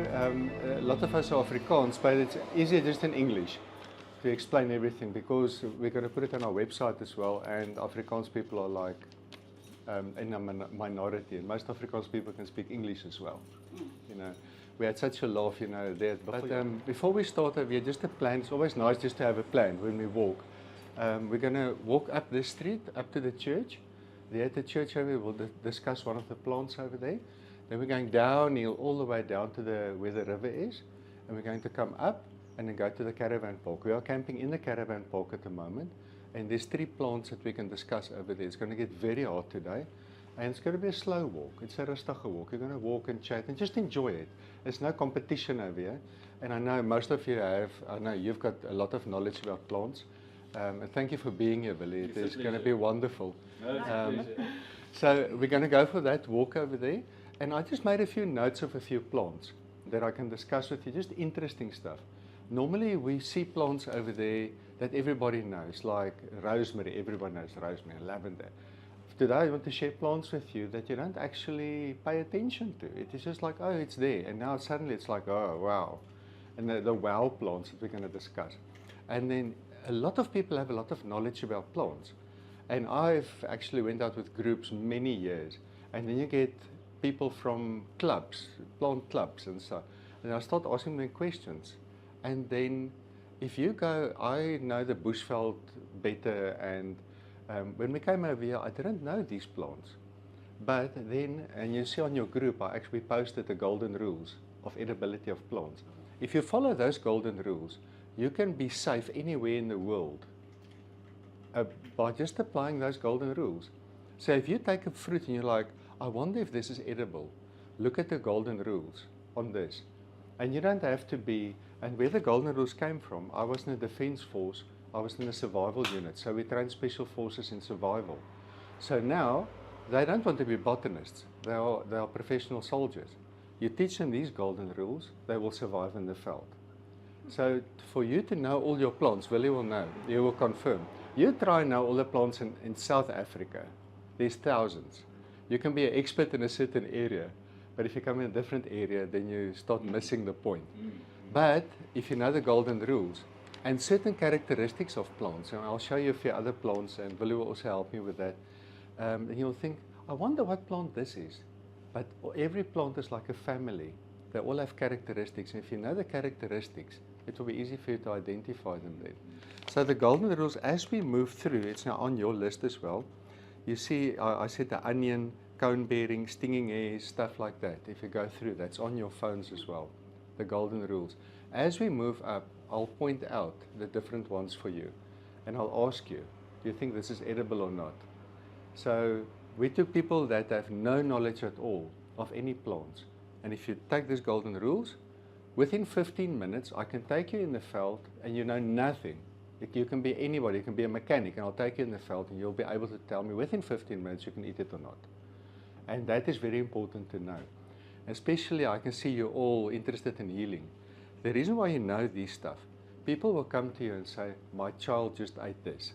a lot of us are Afrikaans, but it's easier just in English to explain everything because we're going to put it on our website as well, and Afrikaans people are like in a minority, and most Afrikaans people can speak English as well. You know, we had such a laugh, you know, there. But before we started, we had just a plan. It's always nice just to have a plan when we walk. We're going to walk up this street, up to the church. There at the church over, we'll discuss one of the plants over there. Then we're going downhill all the way down to where the river is, and we're going to come up and then go to the caravan park. We are camping in the caravan park at the moment, and there's 3 plants that we can discuss over there. It's going to get very hot today, and it's going to be a slow walk. It's a rustige walk. You're going to walk and chat and just enjoy it. There's no competition over here, and I know most of you have. I know you've got a lot of knowledge about plants, and thank you for being here, Billy. It's going to be wonderful. So we're going to go for that walk over there. And I just made a few notes of a few plants that I can discuss with you, just interesting stuff. Normally we see plants over there that everybody knows, like rosemary, everybody knows rosemary, lavender. Today I want to share plants with you that you don't actually pay attention to. It is just like, oh, it's there. And now suddenly it's like, oh, wow. And the wow plants that we're going to discuss. And then a lot of people have a lot of knowledge about plants. And I've actually went out with groups many years. And then you get people from clubs, plant clubs and so. And I start asking them questions. And then if you go, I know the bushveld better, and when we came over here, I didn't know these plants. But then, and you see on your group, I actually posted the golden rules of edibility of plants. If you follow those golden rules, you can be safe anywhere in the world by just applying those golden rules. So if you take a fruit and you're like, I wonder if this is edible, look at the golden rules on this. And you don't have to be, and where the golden rules came from, I was in the defense force, I was in the survival unit, so we train special forces in survival. So now, they don't want to be botanists, they are professional soldiers. You teach them these golden rules, they will survive in the field. So for you to know all your plants, Willie will know, you will confirm. You try and know all the plants in South Africa, there's thousands. You can be an expert in a certain area, but if you come in a different area, then you start missing the point. But if you know the golden rules and certain characteristics of plants, and I'll show you a few other plants, and Billy will also help me with that, and you'll think, I wonder what plant this is. But every plant is like a family. They all have characteristics, and if you know the characteristics, it will be easy for you to identify them then. So the golden rules, as we move through, it's now on your list as well. You see, I said the onion, cone bearing, stinging hairs, stuff like that. If you go through, that's on your phones as well, the golden rules. As we move up, I'll point out the different ones for you. And I'll ask you, do you think this is edible or not? So we took people that have no knowledge at all of any plants. And if you take these golden rules, within 15 minutes, I can take you in the field and you know nothing. You can be anybody, you can be a mechanic, and I'll take you in the field and you'll be able to tell me within 15 minutes you can eat it or not. And that is very important to know. Especially, I can see you're all interested in healing. The reason why you know these stuff, people will come to you and say, my child just ate this.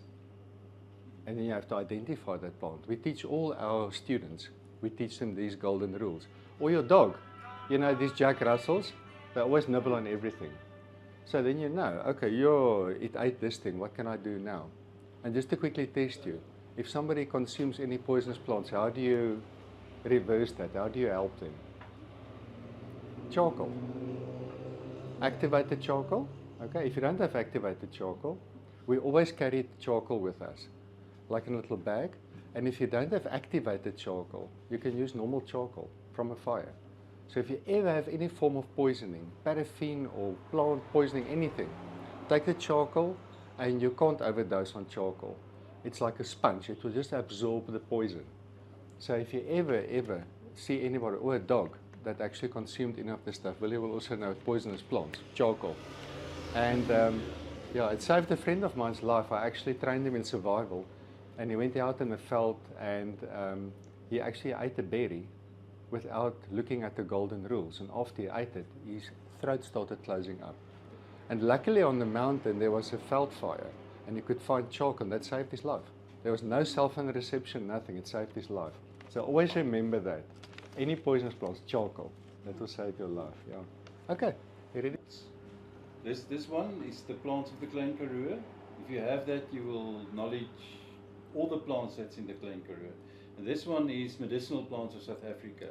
And then you have to identify that plant. We teach all our students, we teach them these golden rules. Or your dog, you know, these Jack Russells, they always nibble on everything. So then you know, okay, it ate this thing, what can I do now? And just to quickly test you, if somebody consumes any poisonous plants, how do you reverse that? How do you help them? Charcoal. Activated charcoal. Okay, if you don't have activated charcoal, we always carry charcoal with us, like in a little bag. And if you don't have activated charcoal, you can use normal charcoal from a fire. So if you ever have any form of poisoning, paraffin or plant poisoning, anything, take the charcoal and you can't overdose on charcoal. It's like a sponge, it will just absorb the poison. So if you ever see anybody or a dog that actually consumed any of this stuff, Willie will also know poisonous plants, charcoal. And yeah, it saved a friend of mine's life. I actually trained him in survival, and he went out in the field and he actually ate a berry without looking at the golden rules, and after he ate it, his throat started closing up. And luckily on the mountain there was a veld fire, and he could find charcoal, and that saved his life. There was no cell phone reception, nothing, it saved his life. So always remember that. Any poisonous plants, charcoal, that will save your life, yeah. Okay, you ready? This one is the plants of the Klein Karoo. If you have that, you will knowledge all the plants that's in the Klein Karoo. And this one is medicinal plants of South Africa.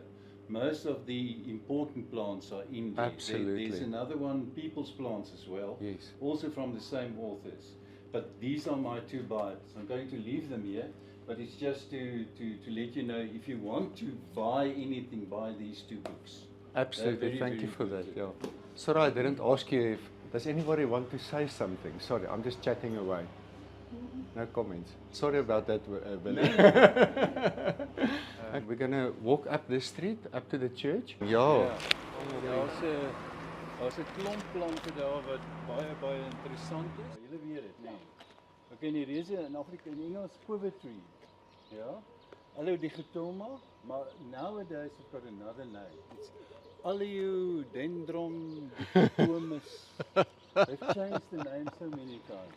Most of the important plants are in there. Absolutely. There's another one, people's plants as well. Yes. Also from the same authors. But these are my two bites. I'm going to leave them here, but it's just to let you know, if you want to buy anything, buy these two books. Absolutely, thank you for that. Yeah. Sorry, I didn't ask you if, does anybody want to say something? Sorry, I'm just chatting away. No comments. Sorry about that, Billy. We're going to walk up this street, up to the church. Ja. Daar's 'n klomp plante daar wat baie interessant is. Julle weet dit, nee. Okay, die reuse in Afrika in Engels poetry. Ja. Alodigitoma, maar nowadays we've got another name. It's Aleodendron dicotomus. They've changed the name so many times.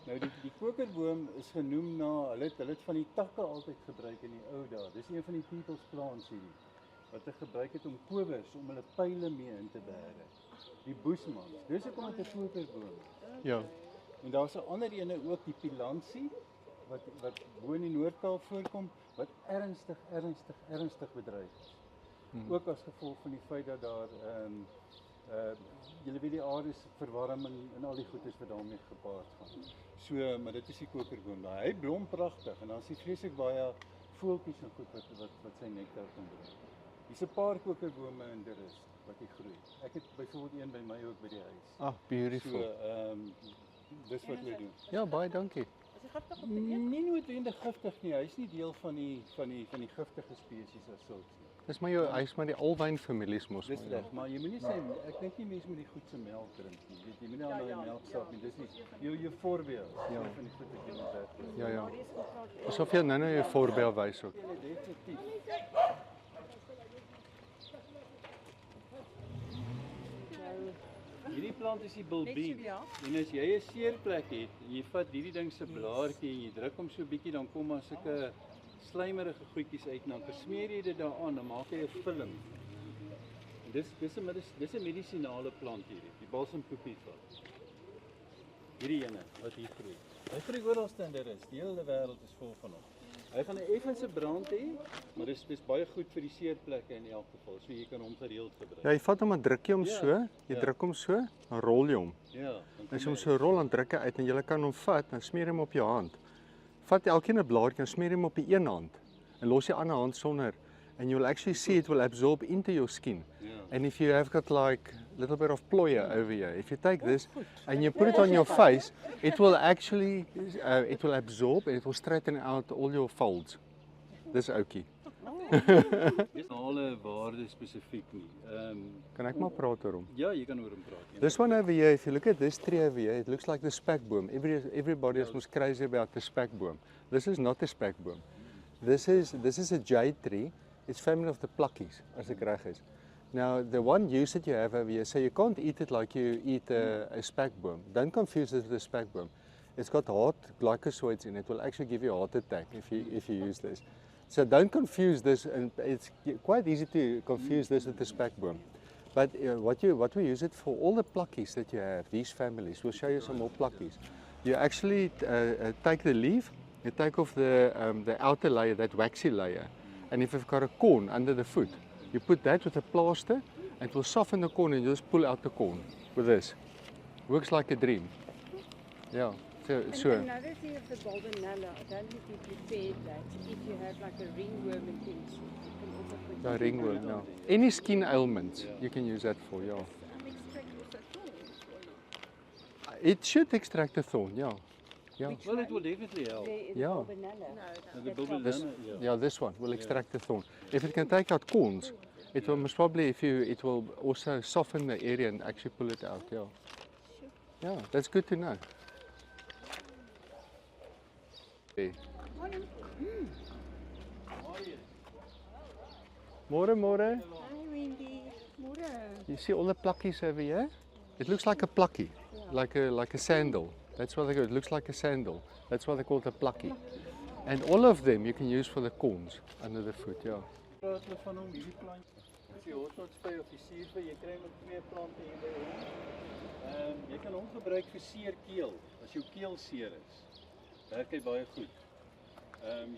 Nou die kokerboom is genoem na hulle het van die takke altyd gebruik in die ou dae. Dis een van die people's plants hierdie wat hulle gebruik het om kowers om hulle pile mee in te bære. Die boesmans. Dis hoekom dit 'n kokerboom is. Ja. En daar's 'n ander ene ook, die pilansie wat bo in die Noord-Kaap voorkom wat ernstig bedreig is. Ook as gevolg van die feit dat daar julle weet die aarde se verwarming en al die goedes wat daarmee gepaard gaan. So, maar dit is die kokerboom daar. Hy blom pragtig en dan is die vreeslik baie voeltjies en goed wat sy nektar kan bring. Hier's 'n paar kokerbome in die rus wat hier groei. Ek het byvoorbeeld een by my ook by die huis. Ah, beautiful. So, dis wat we doen. Ja, baie dankie. Is hy giftig om te eet? Nie noodwendig giftig nie. Hy's nie deel van die giftige spesies as sulks nie. Dis maar hy's maar die alwynfamilies mos. Dis reg, maar jy moenie sê ek dink nie mense moet die goed se melk drink nie. Jy moet nie aan daai melk sap nie. Dis nie jou voorbeeld. Ja. Van die goed wat jy moet werk. Ja, ja. Asof jy nou jou voorbeeld wys ook. Definitief. Hierdie plant is die bilbeen. En as jy 'n seerplek het, en jy vat hierdie ding se blaartjie en jy druk hom so bietjie, dan kom maar sulke slijmerige goedjies uit en dan versmeer jy dit daaraan, dan maak jy 'n film. En dis 'n medisinale plant hierdie, die balsampoepie van. Hierdie ene wat hier groei. Hy groei oral in die rus. Die hele wêreld is vol van hom. Hy gaan 'n effense brand hê, maar dis baie goed vir die seerplekke in elk geval. So jy kan hom gereeld gebruik. Ja, jy vat hom en druk jy hom so, jy druk hom so, dan rol jy hom. Ja, As jy hom so rol en druk hy uit en jy kan hom vat, dan smeer jy hom op jou hand. Vat elkeen 'n blaartjie en smeer hom op die een hand en los die ander hand sonder. And you'll actually see it will absorb into your skin. Yeah. And if you have got like a little bit of ploya over here, if you take this and you put it on your face, it will actually it will absorb and it will straighten out all your folds. Dis oukie. Dis alle waarde spesifiek nie. Kan ek maar praat oor hom? Ja, jy kan oor hom praat. This one over here, if you look at this tree over here, it looks like the spekboom. Everybody is most crazy about the spekboom. This is not a spekboom. This is a jade tree. It's family of the plukkies, as ek reg is. Now, the one use that you have over here, so you can't eat it like you eat a spekboom. Don't confuse it with a spekboom. It's got hard glycosides in it. It will actually give you a heart attack if you use this. So don't confuse this, and it's quite easy to confuse this with the spekboom. But what we use it for, all the plukkies that you have, these families, we'll show you some more plukkies. You actually take the leaf, you take off the outer layer, that waxy layer, and if you've got a corn under the foot, you put that with a plaster, and it will soften the corn, and you just pull out the corn with this. Works like a dream. Yeah. So, another thing of the baldenella, I don't think you prepared that. If you have like a ringworm and things, you can also put the ringworm, no. Any skin ailments, you can use that for, yeah. extract also thorns. It should extract the thorn, yeah. Yeah. Well, it will definitely help. Yeah. The baldenella, Yeah, this one will extract the thorn. If it can take out corns, it will most probably, it will also soften the area and actually pull it out, yeah. Yeah, that's good to know. Okay. Môre, môre. Hi Wendy. Môre. You see all the plukkies over here? It looks like a plukkie, like a sandal. That's what they go. It looks like a sandal. That's why they call it a plukkie. And all of them you can use for the corns under the foot, yeah. Dis die hortnotsvy of die suurvy, jy kry met 2 plante hier by ons. Jy kan hom gebruik vir seerkeel, as jou keel seer is. Werk hy baie goed.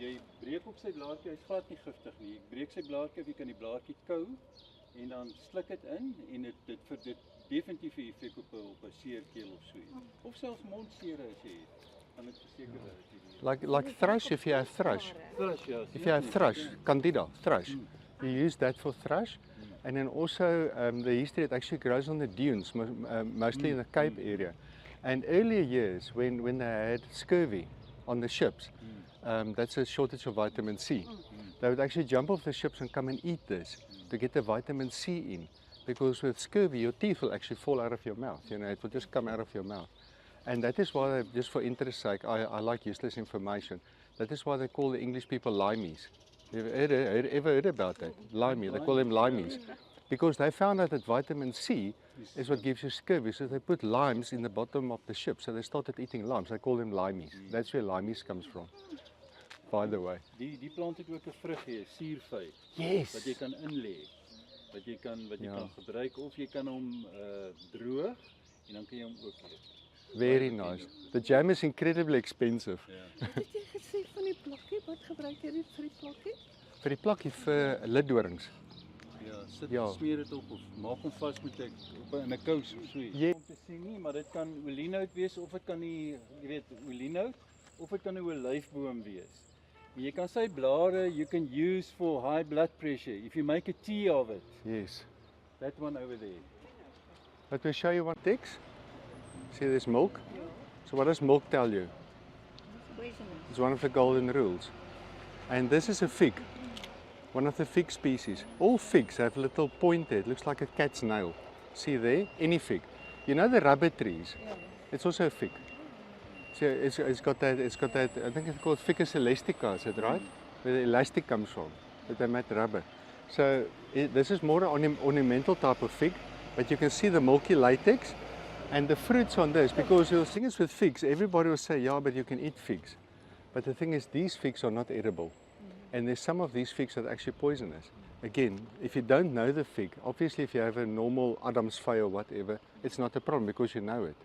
Jy breek op sy blaartjie, hy's glad nie giftig nie. Jy breek sy blaartjie, jy kan die blaartjie kou en dan sluk dit in en dit definitief 'n effek op 'n seerkeel of so iets. Of selfs mondseere as jy het. Kan dit verseker dat jy Like thrush, if you have thrush. thrush, ja. If you have thrush, candida, thrush. You use that for thrush. And then also the history, it actually grows on the dunes, mostly in the Cape area. And earlier years, when they had scurvy on the ships, that's a shortage of vitamin C. They would actually jump off the ships and come and eat this to get the vitamin C in. Because with scurvy, your teeth will actually fall out of your mouth. You know, it will just come out of your mouth. And that is why, just for interest's sake, I like useless information. That is why they call the English people limeys. Have you ever heard about that? Limey, they call them limeys. Because they found out that vitamin C is what gives you scurvy. So they put limes in the bottom of the ship. So they started eating limes. They call them limeys. That's where limeys comes from, by the way. Die plant het ook 'n vrug hier, suurvy. Yes. Wat jy kan inlê. Wat jy kan gebruik of jy kan hom droog en dan kan jy hom ook eet. Very nice. The jam is incredibly expensive. Ja. Wat het jy gesê van die plakkie? Wat gebruik jy dit vir die plakkie? Vir die plakkie vir lidorings. Ja, smeer dit op of maak hom vas met 'n kous of so iets. Ja. Om te sien nie, maar dit kan olienhout wees of dit kan nie, jy weet, olienhout of dit kan 'n olyfboom wees. En jy kan sy blare you can use for high blood pressure if you make a tea of it. Yes. That one over there. Let me show you what takes. See, there's milk. So what does milk tell you? It's one of the golden rules. And this is a fig, one of the fig species. All figs have a little point there. It looks like a cat's nail. See there? Any fig. You know the rubber trees? It's also a fig. So it's got that, I think it's called Ficus elastica, is it right? Where the elastic comes from, that they made rubber. So this is more an ornamental type of fig, but you can see the milky latex and the fruits on this, because the thing is with figs, everybody will say, yeah, but you can eat figs. But the thing is, these figs are not edible. And there's some of these figs that are actually poisonous. Again, if you don't know the fig, obviously if you have a normal Adam's fig or whatever, it's not a problem because you know it.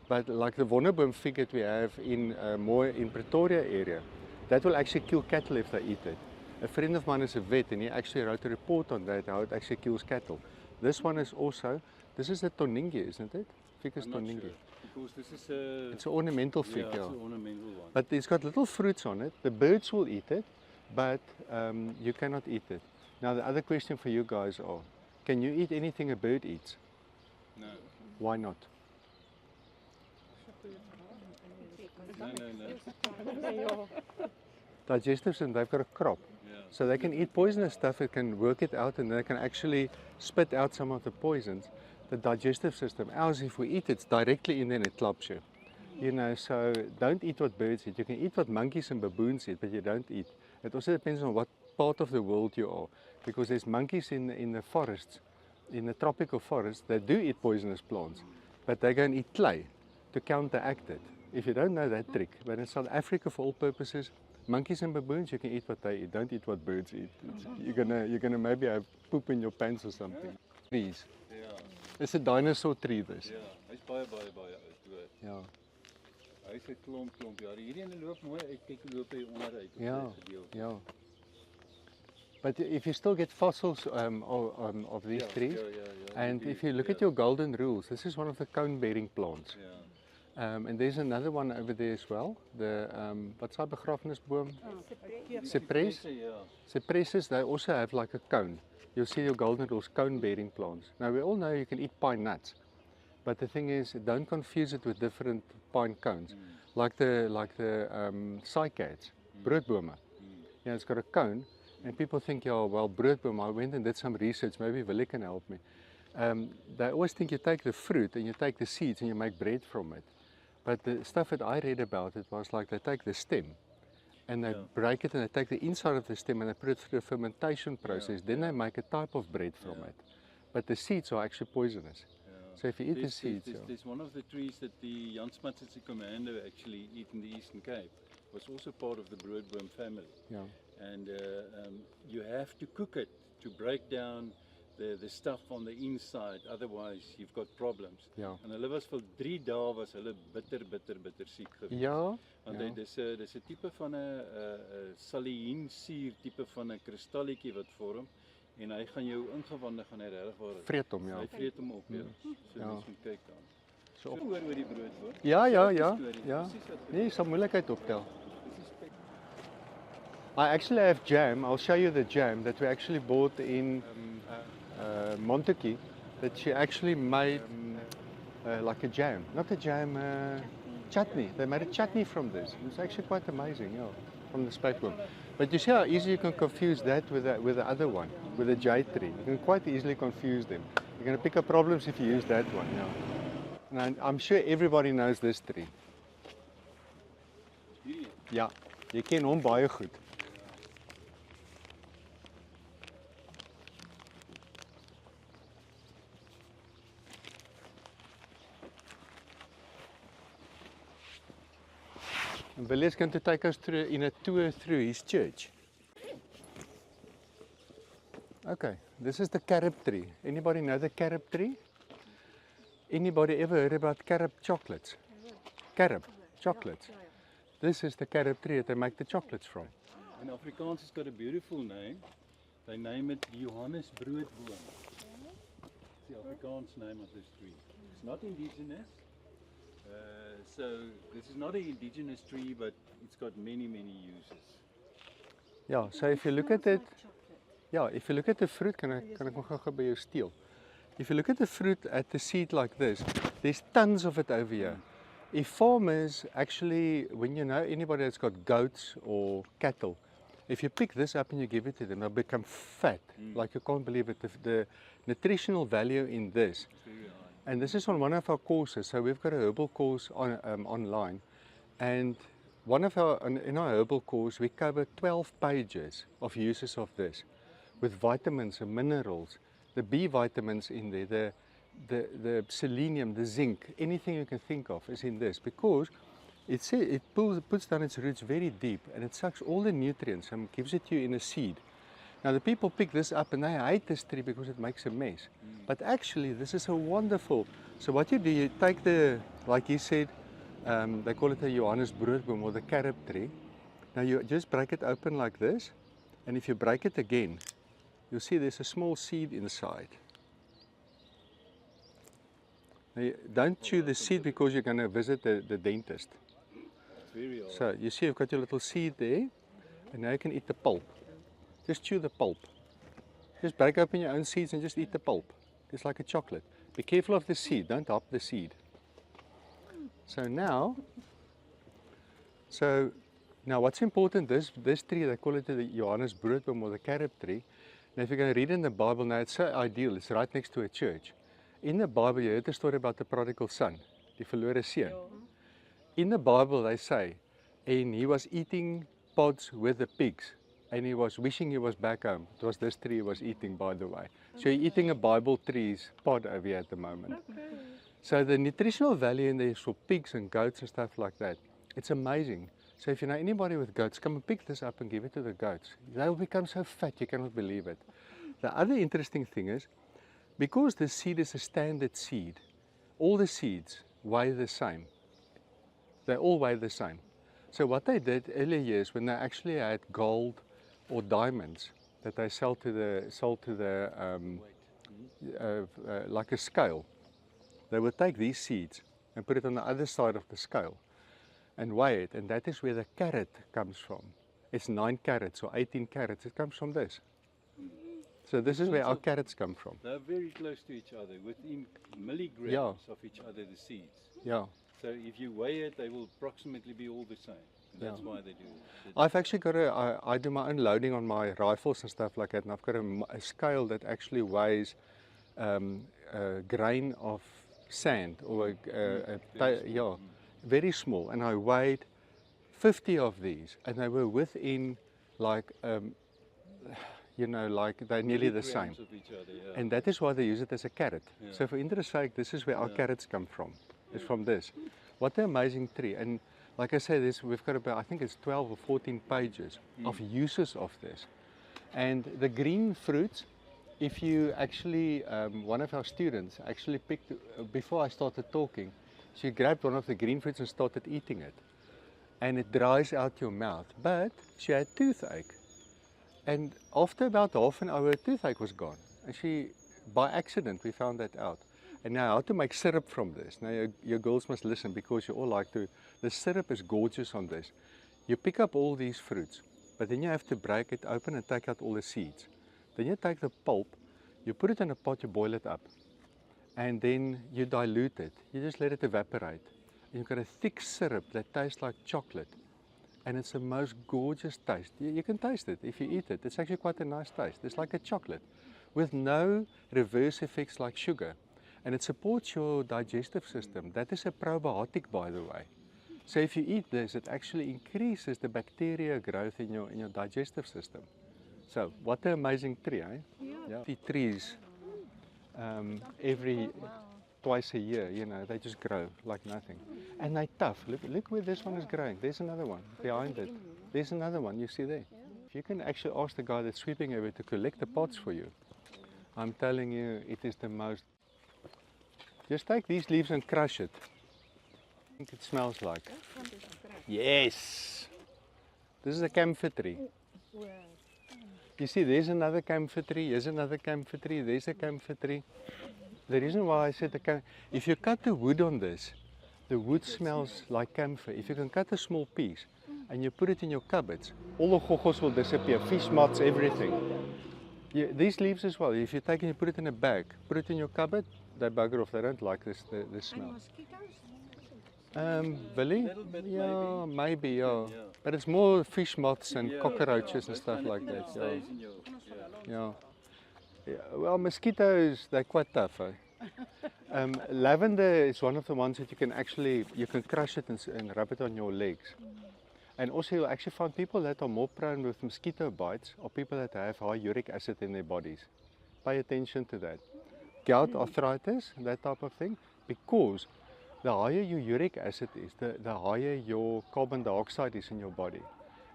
But like the Wonderboom fig that we have in more in Pretoria area, that will actually kill cattle if they eat it. A friend of mine is a vet and he actually wrote a report on that, how it actually kills cattle. This one is also, this is a toningi, isn't it? Ficus toningi. Sure, because this is a... It's an ornamental fig, It's an ornamental one. But it's got little fruits on it. The birds will eat it, but you cannot eat it. Now the other question for you guys are, can you eat anything a bird eats? No. Why not? No. Digestive system, they've got a crop. Yeah. So they can eat poisonous stuff, it can work it out, and they can actually spit out some of the poisons. The digestive system, ours, if we eat it's directly in there and it clubs you. You know, so don't eat what birds eat. You can eat what monkeys and baboons eat, but you don't eat. It also depends on what part of the world you are, because there's monkeys in the forests, in the tropical forests, that do eat poisonous plants, but they go and eat clay to counteract it. If you don't know that trick, but in South Africa, for all purposes, monkeys and baboons, you can eat what they eat. Don't eat what birds eat. You're gonna maybe have poop in your pants or something. Trees. Ja. It's a dinosaur tree, this. Ja, hy's baie oud. Ja. Hy's 'n klomp. Ja, hierdie ene loop mooi uit. Kyk hoe loop hy onderuit. Yeah, yeah. But if you still get fossils of these trees, and if you look at your golden rules, this is one of the cone-bearing plants. Ja. And there's another one over there as well. The what's our begrafenisboom? Cypress. Ja. Cypresses, they also have like a cone. You'll see your golden rules, cone-bearing plants. Now we all know you can eat pine nuts, but the thing is, don't confuse it with different pine cones, like the cycads, broodbome. Yeah, it's got a cone, and people think, yeah, well, broodbome. I went and did some research. Maybe Willie can help me. They always think you take the fruit and you take the seeds and you make bread from it. But the stuff that I read about it was like they take the stem and they break it and they take the inside of the stem and they put it through a fermentation process. Then they make a type of bread from it. But the seeds are actually poisonous. So if you eat the seeds... There's one of the trees that the Jan Smuts commando actually eat in the Eastern Cape. Was also part of the broodboom family. Yeah. And you have to cook it to break down the stuff on the inside, otherwise you've got problems. Ja. En hulle was vir 3 dae was hulle bitter siek geweest. Ja. Want Ja. dis 'n tipe van 'n saliensuur tipe van 'n kristalletjie wat vorm en hy gaan jou ingewande gaan hy regtig waar. Vreet hom, ja. Hy vreet hom op, ja. So Ja. mens moet kyk dan. So So op. hoor oor die brood hoor. Ja, ja, Dis die ja. storie, Ja. presies wat Nee, sal moeilikheid optel. dis die spek. I actually have jam. I'll show you the jam that we actually bought in Montague that she actually made like a jam. Not a jam, chutney. They made a chutney from this. It's actually quite amazing, yeah, from the speckworm. But you see how easy you can confuse that with the other one, with the jade tree. You can quite easily confuse them. You're going to pick up problems if you use that one, yeah. And I'm sure everybody knows this tree. Hierdie Ja, jy ken hom baie goed. And Billy is going to take us through in a tour through his church. Okay, this is the carob tree. Anybody know the carob tree? Anybody ever heard about carob chocolates? Carob chocolates. This is the carob tree that they make the chocolates from. in Afrikaans has got a beautiful name. They name it Johannesbroodboom. It's the Afrikaans name of this tree. It's not indigenous. So this is not an indigenous tree, but it's got many uses. Yeah, so if you look at it, yeah, if you look at the fruit, kan ek nog gou by jou steel. If you look at the fruit at the seed like this, there's tons of it over here. If farmers actually, when you know anybody that's got goats or cattle, if you pick this up and you give it to them, they'll become fat. Like you can't believe it. The nutritional value in this. Very high. And this is on one of our courses. So we've got a herbal course on online, and in our herbal course we cover 12 pages of uses of this, with vitamins and minerals, the B vitamins in there, the selenium, the zinc, anything you can think of is in this, because it puts down its roots very deep and it sucks all the nutrients and gives it to you in a seed. Now the people pick this up and they hate this tree because it makes a mess. But actually this is a wonderful, so what you do, you take the, like he said, they call it a Johannesbroodboom or the carob tree. Now you just break it open like this, and if you break it again, you'll see there's a small seed inside. Now don't chew the seed because you're going to visit the dentist. It's very hard. So you see you've got your little seed there, and now you can eat the pulp. Just chew the pulp. Just break open your own seeds and just eat the pulp. It's like a chocolate. Be careful of the seed, don't hop the seed. So now what's important, this tree, they call it the Johannesbroodboom or the carob tree. Now if you're going to read in the Bible, now it's so ideal, it's right next to a church. In the Bible, you heard the story about the prodigal son, die verlore seun. In the Bible, they say, and he was eating pods with the pigs, and he was wishing he was back home. It was this tree he was eating, by the way. So you're eating a Bible tree's pod over here at the moment. So the nutritional value in there is for pigs and goats and stuff like that. It's amazing. So if you know anybody with goats, come and pick this up and give it to the goats. They will become so fat you cannot believe it. The other interesting thing is, because the seed is a standard seed, all the seeds weigh the same. They all weigh the same. So what they did earlier years, when they actually had gold or diamonds that they sold to the like a scale, they would take these seeds and put it on the other side of the scale and weigh it, and that is where the carat comes from. It's 9 carats or 18 carats. It comes from this. So this is where our carrots come from. They're very close to each other, within milligrams of each other, the seeds. Yeah. So if you weigh it, they will approximately be all the same. And that's why they do it. I've actually got I do my own loading on my rifles and stuff like that, and I've got a scale that actually weighs a grain of sand or very small, and I weighed 50 of these, and they were within like like they're nearly the same. Milligrams of each other, yeah. And that is why they use it as a carrot. Yeah. So for interest sake, this is where our carrots come from. It's from this. What an amazing tree. And like I said, we've got about, I think it's 12 or 14 pages of uses of this. And the green fruits if you actually, one of our students actually picked, before I started talking, she grabbed one of the green fruits and started eating it. And it dries out your mouth. But she had toothache. And after about half an hour, her toothache was gone. And she, by accident, we found that out. And now how to make syrup from this. Now your girls must listen because you all like to. The syrup is gorgeous on this. You pick up all these fruits, but then you have to break it open and take out all the seeds. Then you take the pulp, you put it in a pot, you boil it up. And then you dilute it. You just let it evaporate. And you've got a thick syrup that tastes like chocolate. And it's the most gorgeous taste. You can taste it if you eat it. It's actually quite a nice taste. It's like a chocolate with no reverse effects like sugar. And it supports your digestive system. That is a probiotic, by the way. So if you eat this, it actually increases the bacteria growth in your digestive system. So what an amazing tree, eh? Yeah. The trees, twice a year, you know, they just grow like nothing. And they're tough. Look where this one is growing. There's another one behind it. There's another one, you see there. If you can actually ask the guy that's sweeping away to collect the pots for you, I'm telling you, it is the most. Just take these leaves and crush it. I think it smells like. Yes! This is a camphor tree. You see, there's another camphor tree, here's another camphor tree, there's a camphor tree. The reason why I said if you cut the wood on this, the wood smells like camphor. If you can cut a small piece and you put it in your cupboards, all the goggles will disappear, fish moths, everything. Yeah, these leaves as well, if you take and you put it in a bag, put it in your cupboard, they bugger off, they don't like this, the smell. Billy? Yeah, maybe, yeah. But it's more fish moths and cockroaches and stuff like that. Yeah. Well, mosquitoes, they're quite tough. Eh? Lavender is one of the ones that you can crush it and rub it on your legs. And also you'll actually find people that are more prone with mosquito bites or people that have high uric acid in their bodies. Pay attention to that. Gout, arthritis, that type of thing, because the higher your uric acid is, the higher your carbon dioxide is in your body.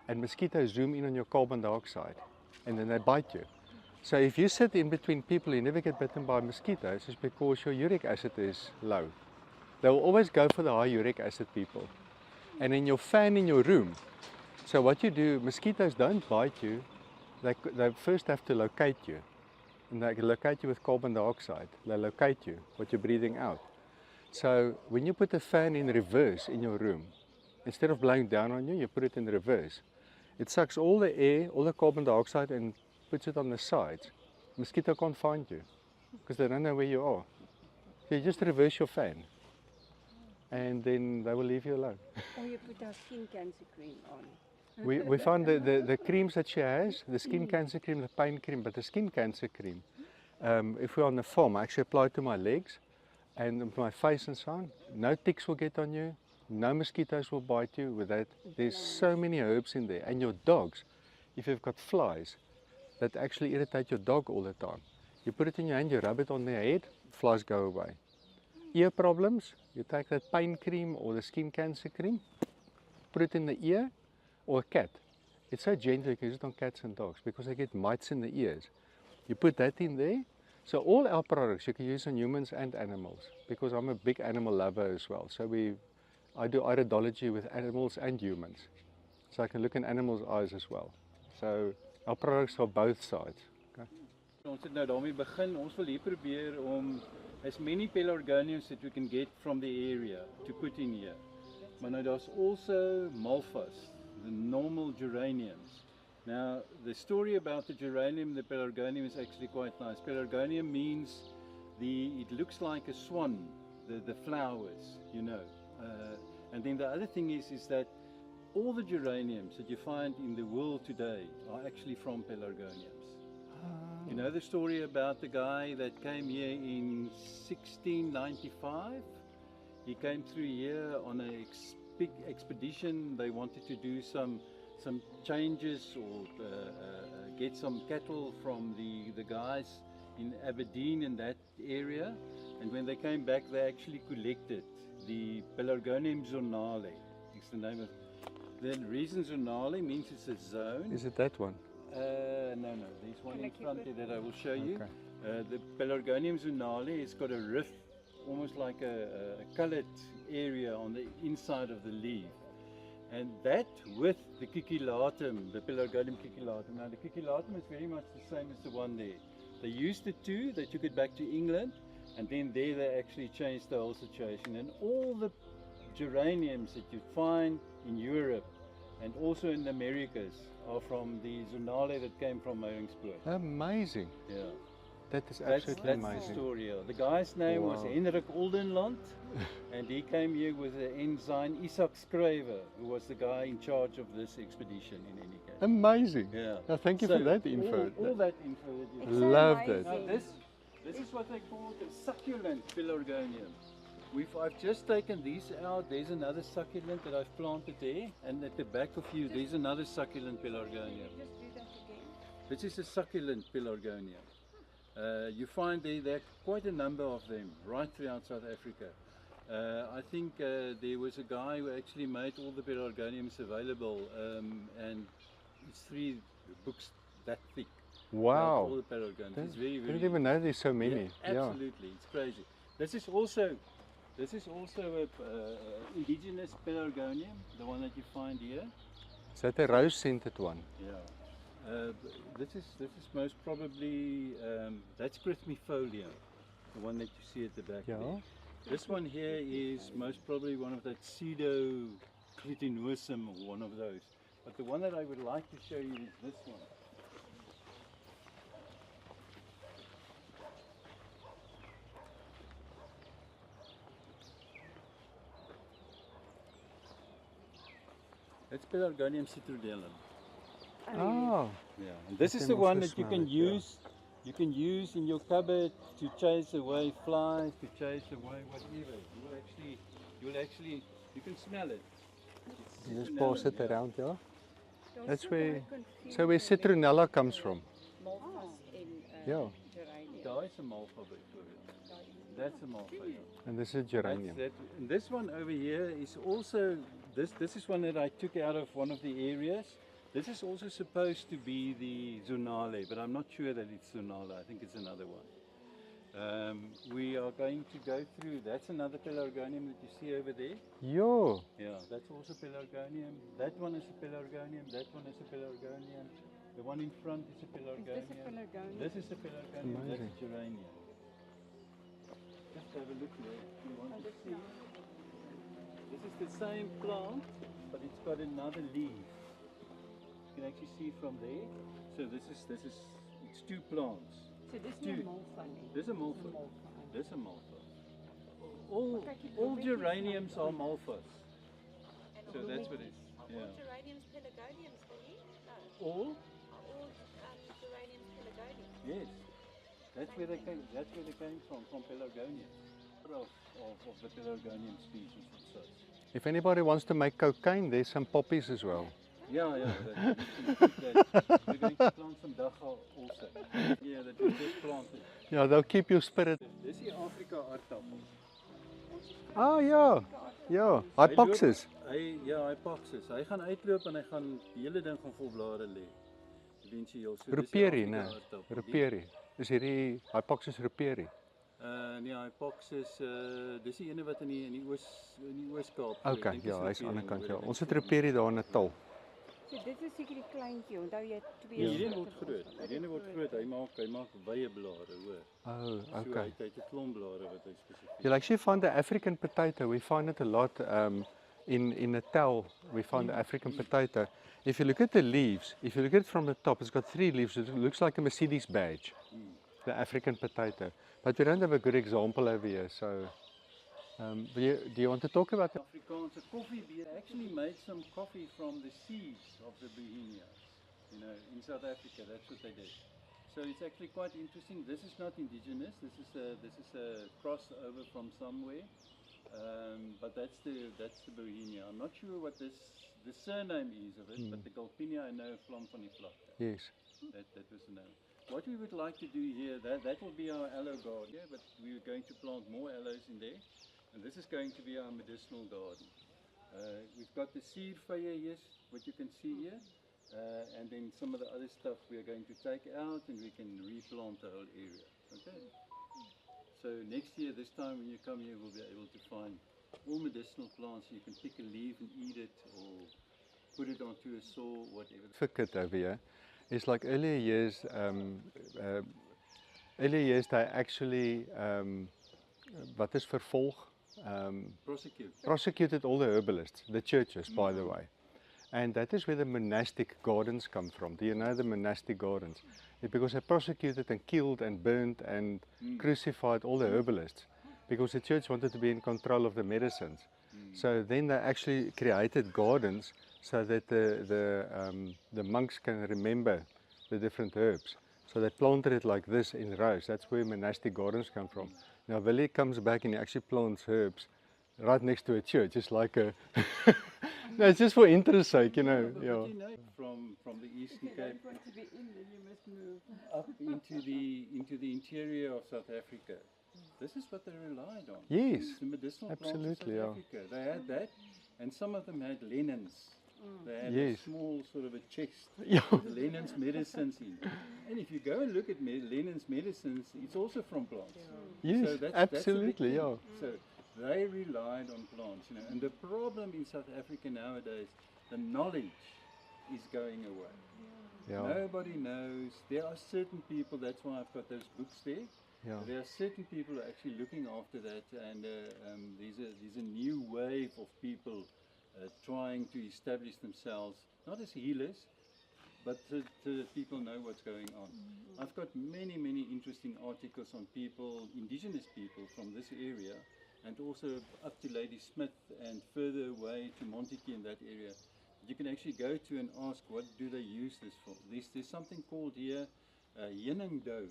And mosquitoes zoom in on your carbon dioxide and then they bite you. So if you sit in between people, you never get bitten by mosquitoes, it's because your uric acid is low. They will always go for the high uric acid people. And in your fan in your room, so what you do, mosquitoes don't bite you, they first have to locate you. And they locate you with carbon dioxide. They locate you, what you're breathing out. So when you put the fan in reverse in your room, instead of blowing down on you, you put it in reverse. It sucks all the air, all the carbon dioxide and puts it on the sides. Mosquito can't find you because they don't know where you are. So you just reverse your fan and then they will leave you alone. Or you put our skin cancer cream on. We found the creams that she has, the skin cancer cream, the pain cream, but the skin cancer cream, if we're on the farm, I actually apply it to my legs and my face and so on. No ticks will get on you, no mosquitoes will bite you with that. There's so many herbs in there. And your dogs, if you've got flies that actually irritate your dog all the time, you put it in your hand, you rub it on their head, flies go away. Ear problems, you take that pain cream or the skin cancer cream, put it in the ear, or a cat. It's so gentle, you can use it on cats and dogs because they get mites in the ears. You put that in there. So all our products you can use on humans and animals because I'm a big animal lover as well. So I do iridology with animals and humans. So I can look in animals' eyes as well. So our products are both sides. Okay. Ons het nou daarmee begin. Ons wil hier probeer om as many pelargoniums that we can get from the area to put in here. Maar nou daar's also malvas, the normal geraniums. Now the story about the geranium, the pelargonium is actually quite nice. Pelargonium means it looks like a swan, the flowers, you know. And then the other thing is that all the geraniums that you find in the world today are actually from pelargoniums. You know the story about the guy that came here in 1695? He came through here on a big expedition. They wanted to do some changes or get some cattle from the guys in Aberdeen in that area. And when they came back, they actually collected the Pelargonium zonale. It's the name of. The reason zonale means it's a zone. Is it that one? No, there's one Can I in keep front it? there that I will show you. Okay. The Pelargonium zonale, it's got a rift, almost like a coloured area on the inside of the leaf. And that with the ciculatum, the Pelargonium ciculatum. Now the ciculatum is very much the same as the one there. They used the two, they took it back to England, and then there they actually changed the whole situation. And all the geraniums that you find in Europe and also in the Americas are from the zonale that came from Maringspoort. Amazing. Yeah. That is That's absolutely the amazing. story. Yeah. The guy's name was Wow. Hendrik Oldenland, and he came here with the ensign Isaac Schryver, who was the guy in charge of this expedition in any case. Amazing. Yeah. Now, thank you So for that info. All that info that you It's so Loved it. Now amazing. this is what they call the succulent Pelargonium. I've just taken these out. There's another succulent that I've planted there, and at the back of you there's another succulent Pelargonium. Just do that again. This is a succulent Pelargonium. You find there are quite a number of them right throughout South Africa. I think there was a guy who actually made all the Pelargoniums available, and it's 3 books that thick. About Wow. all the Pelargoniums. It's very, I very. didn't even know there's so many. Yeah, absolutely, it's crazy. This is also a indigenous Pelargonium, the one that you find here. Is that a rose-scented one? Yeah. This is most probably that's Crythmifolia, the one that you see at the back. Yeah. There. This one here is most probably one of that pseudo Clitinosum, or one of those. But the one that I would like to show you is this one. That's Pelargonium citrodellum. Oh. Yeah, and this Let is them the one also that you smell can it, yeah. use. You can use in your cupboard to chase away flies, to chase away whatever. You can smell it. It's You just citronellum, pass it yeah. around, yeah? Don't That's you where, get confused so where with citronella comes from. Malvas in Yeah. geranium. Daar is 'n malva byvoorbeeld. That's a malva. Yeah. And this is geranium. And this one over here is also, this is one that I took out of one of the areas. This is also supposed to be the zonale, but I'm not sure that it's zonale. I think it's another one. We are going to go through, that's another Pelargonium that you see over there. Yo. Yeah, that's also Pelargonium. That one is a Pelargonium. That one is a Pelargonium. The one in front is a Is Pelargonium. this a pelargonium? This is a Pelargonium. That's Amazing. a geranium. Just have a look there. If you want to see. This is the same plant, but it's got another leaf. You can actually see from there. So this is it's 2 plants. So this is Two. nie malva nie. There's a malva. Malva. There's a malva. All geraniums are malvas. So that's what it is. Yeah. Geraniums pelargoniums, Billy? No. All? Are all geraniums pelargoniums? Yes. That's where they came from Pelargonia. Of the Pelargonium species and such. If anybody wants to make cocaine, there's some poppies as well. Yeah. We're going to plant some dagga also. Yeah, that we just planted. Yeah, they'll keep your spirit. Dis die Afrika aardappel. Ah, ja. Ja, hypoxis. Hypoxis. Hy gaan uitloop en hy gaan die hele ding gaan vol blare lê. Eventueel. So dis die Ruperi, Afrika né? aardappel. Ruperi. Is hierdie hypoxis ruperi? Nee, hypoxis, dis die ene wat in die Oos-Kaap. Okay, ja, hy's aan die ander kant, ja. Ons het ruperi daar in Natal. So dit is seker die kleintjie. Onthou jy het 2 Ja, hierdie word groot. Hierdie word groot. Hy maak wye blare, hoor. Oh, So okay. hy het 'n klomp blare wat hy spesifiek. You actually find the African potato. We find it a lot in Natal. We find the African potato. If you look at the leaves, if you look at it from the top, it's got 3 leaves. It looks like a Mercedes badge. The African potato. But we don't have a good example over here. So, do you want to talk about it? Afrikaanse koffiebeer actually made some coffee from the seeds of the Bohemias, in South Africa. That's what they did. So it's actually quite interesting. This is not indigenous. This is a crossover from somewhere. But that's the Bohemia. I'm not sure what the surname is of it, but the Galpinia I know from die vlakte. Yes. That was the name. What we would like to do here, that will be our aloe garden, yeah, but we're going to plant more aloes in there. And this is going to be our medicinal garden. We've got the seed fire, yes, what you can see here. and then some of the other stuff we are going to take out and we can replant the whole area. Okay? So next year, this time when you come here, we'll be able to find all medicinal plants. You can pick a leaf and eat it, or put it onto a saw, whatever. Certificate over here is like earlier years. Earlier years they actually wat is vervolg? Prosecuted all the herbalists, the churches, by the way. And that is where the monastic gardens come from. Do you know the monastic gardens? It's because they prosecuted and killed and burned and crucified all the herbalists because the church wanted to be in control of the medicines. So then they actually created gardens so that the monks can remember the different herbs. So they planted it like this in rows. That's where monastic gardens come from. Now Willie comes back and he actually plants herbs right next to a church. It's like a... No, it's just for interest sake, you know. But Yeah. you know, from the Eastern Cape Want to be in there, you must move. up into the interior of South Africa. This is what they relied on. Yes, The medicinal absolutely, plants of yeah. South Africa. They had that, and some of them had linens. They had Yes. a small sort of a chest Yeah. with Lenin's medicines in. And if you go and look at Lenin's medicines, it's also from plants. Yes, So that's absolutely, a big yeah. thing. So they relied on plants, you know. And the problem in South Africa nowadays, the knowledge is going away. Yeah. Nobody knows. There are certain people, that's why I've got those books there. Yeah. There are certain people who are actually looking after that, and there's a new wave of people trying to establish themselves, not as healers, but so that people know what's going on. I've got many, many interesting articles on people, indigenous people from this area, and also up to Lady Smith and further away to Montague in that area. You can actually go to and ask, what do they use this for? There's something called here heuning dough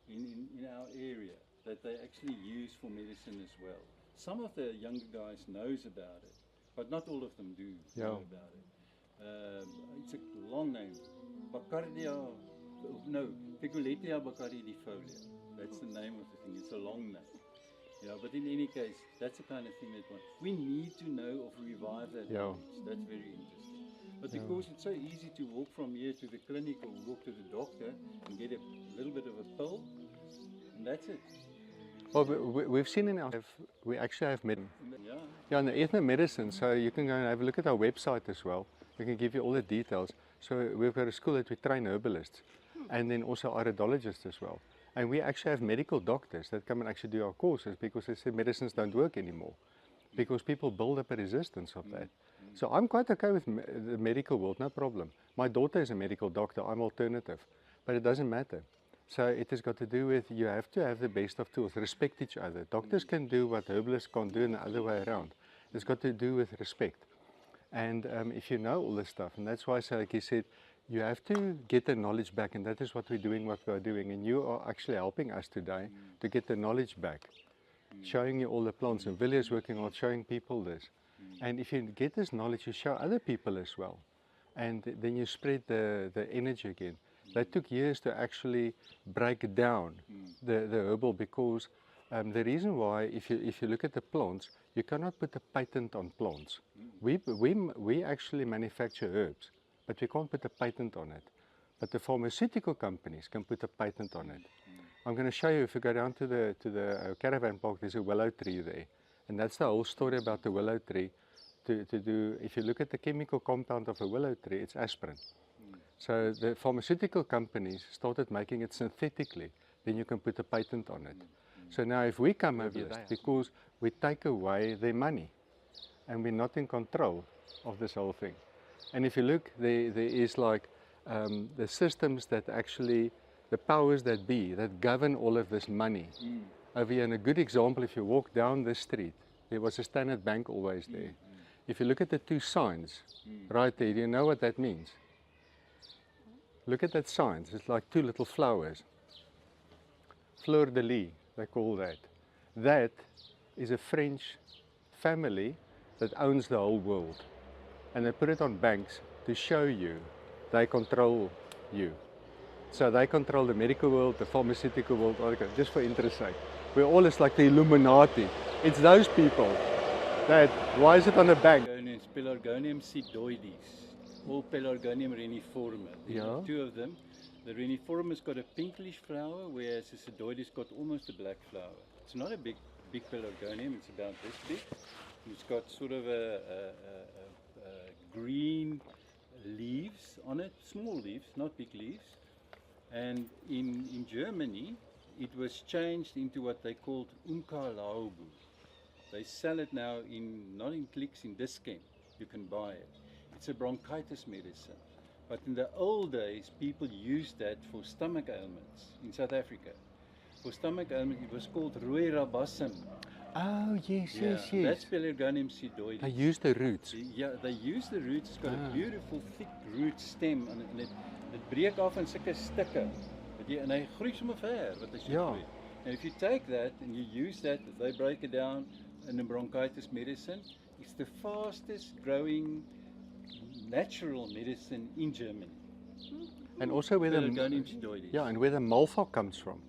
in our area that they actually use for medicine as well. Some of the younger guys knows about it, but not all of them do know about it. It's a long name. Picoletia bacardiidifolia. That's the name of the thing. It's a long name. Yeah, but in any case, that's the kind of thing that we need to know of revive that knowledge. That's very interesting. But of course, it's so easy to walk from here to the clinic or walk to the doctor and get a little bit of a pill, and that's it. Well, we've seen in our... We actually have medicine. Yeah. Yeah, and the ethnomedicine, so you can go and have a look at our website as well. We can give you all the details. So we've got a school that we train herbalists and then also iridologists as well. And we actually have medical doctors that come and actually do our courses because they say medicines don't work anymore because people build up a resistance of that. So I'm quite okay with the medical world, no problem. My daughter is a medical doctor, I'm alternative, but it doesn't matter. So it has got to do with you have to have the best of tools, respect each other. Doctors can do what herbalists can't do and the other way around. It's got to do with respect. And if you know all this stuff, and that's why, so like he said, you have to get the knowledge back, and that is what we're doing, and you are actually helping us today to get the knowledge back, showing you all the plants, and Willie is working on showing people this. And if you get this knowledge, you show other people as well, and then you spread the energy again. That took years to actually break down the herbal, because the reason why, if you look at the plants, you cannot put a patent on plants. We actually manufacture herbs, but we can't put a patent on it. But the pharmaceutical companies can put a patent on it. I'm going to show you, if you go down to the caravan park, there's a willow tree there. And that's the whole story about the willow tree. If you look at the chemical compound of a willow tree, it's aspirin. So the pharmaceutical companies started making it synthetically, then you can put a patent on it. So now if we come over this, because we take away their money and we're not in control of this whole thing. And if you look, there is like the systems that actually, the powers that be, that govern all of this money. Over here, and a good example, if you walk down the street, there was a Standard Bank always there. If you look at the two signs right there, do you know what that means? Look at that sign, it's like two little flowers. Fleur de lis, they call that. That is a French family that owns the whole world. And they put it on banks to show you they control you. So they control the medical world, the pharmaceutical world, just for interest sake. We're all just like the Illuminati. It's those people that, why is it on a bank? Pelargonium pseudoides. or Pelargonium reniforme. There Yeah. are two of them. The reniforme has got a pinkish flower, whereas the Sedoides got almost a black flower. It's not a big Pelargonium, it's about this big. It's got sort of a green leaves on it, small leaves, not big leaves. And in Germany, it was changed into what they called Umkalaubu. They sell it now not in Clicks, in Discount. You can buy it. It's a bronchitis medicine. But in the old days, people used that for stomach ailments in South Africa. For stomach ailments, it was called Rooi Rabassum. Oh, yes, yes, yes. That's Pelargonium sedoides. They use the roots. Yeah, they use the roots. It's got a beautiful thick root stem and it breek af in sulke stukke. En hy groei sommer ver wat hy so Ja. groei. And if you take that and you use that, they break it down in a bronchitis medicine. It's the fastest growing natural medicine in Germany. And also where Pelargonium sedoides. and where the malva comes from.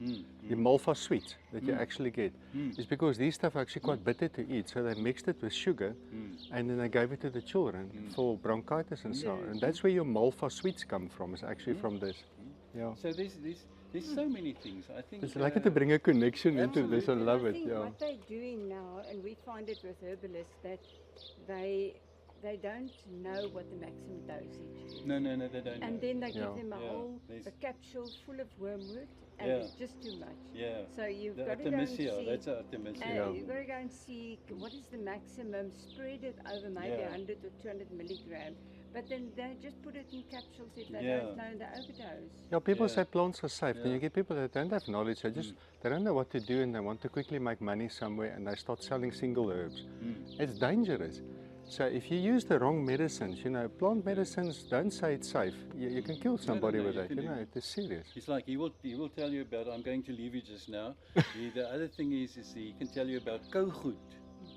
The malva sweets that you actually get is because these stuff are actually quite bitter to eat, so they mixed it with sugar and then they gave it to the children for bronchitis and so on. And that's where your malva sweets come from, is actually from this. Yeah. So there's so many things. I think It's like to bring a connection into this. I And love I it. think Yeah. what they're doing now, and we find it with herbalists, that they don't know what the maximum dosage is. No, they don't. And know. then they give Yeah. them There's- a capsule full of wormwood, and Yeah. it's just too much. Yeah. So you've The got to go and Artemisia, see. that's Artemisia. You've got to go and see what is the maximum, spread it over maybe Yeah. 100 or 200 milligrams, but then they just put it in capsules if they Yeah. don't know the overdose. Yeah, people Yeah. say plants are safe. Then Yeah. you get people that don't have knowledge. They don't know what to do and they want to quickly make money somewhere and they start selling single herbs. It's dangerous. So if you use the wrong medicines, plant medicines don't say it's safe. You can kill somebody no, with you that. can do- It is serious. It's like he will tell you about, I'm going to leave you just now. The other thing is he can tell you about koolgoed.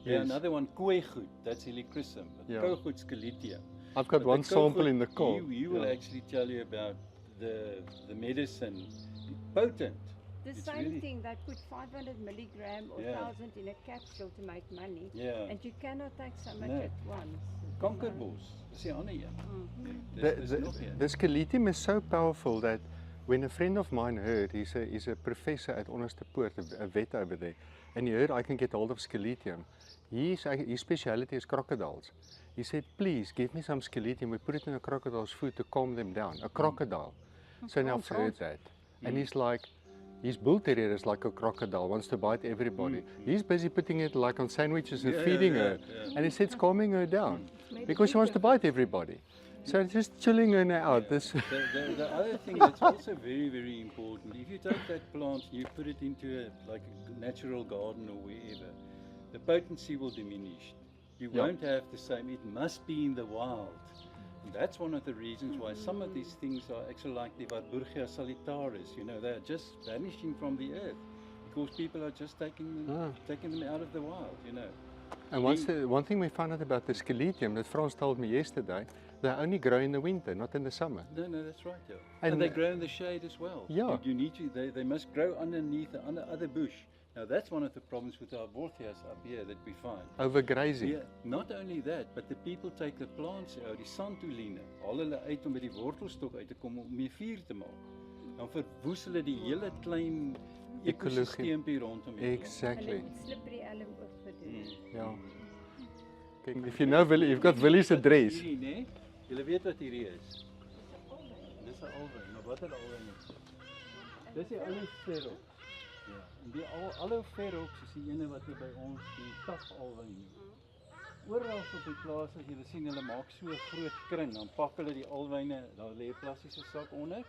Yeah, Yes. another one, kooigoed, that's helichrysum. But Yeah. koolgoed scaletium. I've got But one the sample koolgoed, in the car. He will Yeah. actually tell you about the medicine, potent. The It's same really- thing, they put 500 milligram or Yeah. 1000 in a capsule to make money. Yeah. And you cannot take so much No. at once. Kankerbos, dis die ander een. Dis nog een. The scaletium is so powerful that when a friend of mine heard, he's a professor at Onderste Poort, a vet over there, and he heard I can get hold of scaletium. His speciality is crocodiles. He said, please give me some scaletium. We put it in a crocodile's food to calm them down. A crocodile. So now I've heard that. And he's like, his bull terrier is like a crocodile, wants to bite everybody. He's busy putting it like on sandwiches and feeding her. And he said it's calming her down because she wants to bite everybody. So it's just chilling her out. This The other thing that's also very, very important, if you take that plant, you put it into a natural garden or wherever, the potency will diminish. You won't have the same, it must be in the wild. And that's one of the reasons why some of these things are actually like the Warburgia solitaris, they're just vanishing from the earth because people are just taking them out of the wild, And one thing we found out about the scaletium that Frans told me yesterday, they only grow in the winter, not in the summer. No, that's right, yeah. And- And they grow in the shade as well. Yeah. You need to, they must grow underneath the other bush. Now that's one of the problems with our Borthias up here that we find. Overgrazing. Yeah, not only that, but the people take the plants out, die santoline, haal hulle uit om by die wortelstok uit te kom om mee vuur te maak. Dan verwoes hulle die hele klein ekosisteempie rondom die plant. Exactly. And slippery elm ook gedoen. Yeah. Kijk, if you know Willie, you've got Willie's address. Hierdie, né? Julle weet wat hierdie is. Dis 'n alwyn, maar watter alwyn is dit? Dis die aloe ferox. Ja, en die aloe ferox is die ene wat hier by ons die tagalwyn noem. Oral op die plaas as julle sien, hulle maak so 'n groot kring, dan pak hulle die alwyne, daar lê 'n plastiese sak onder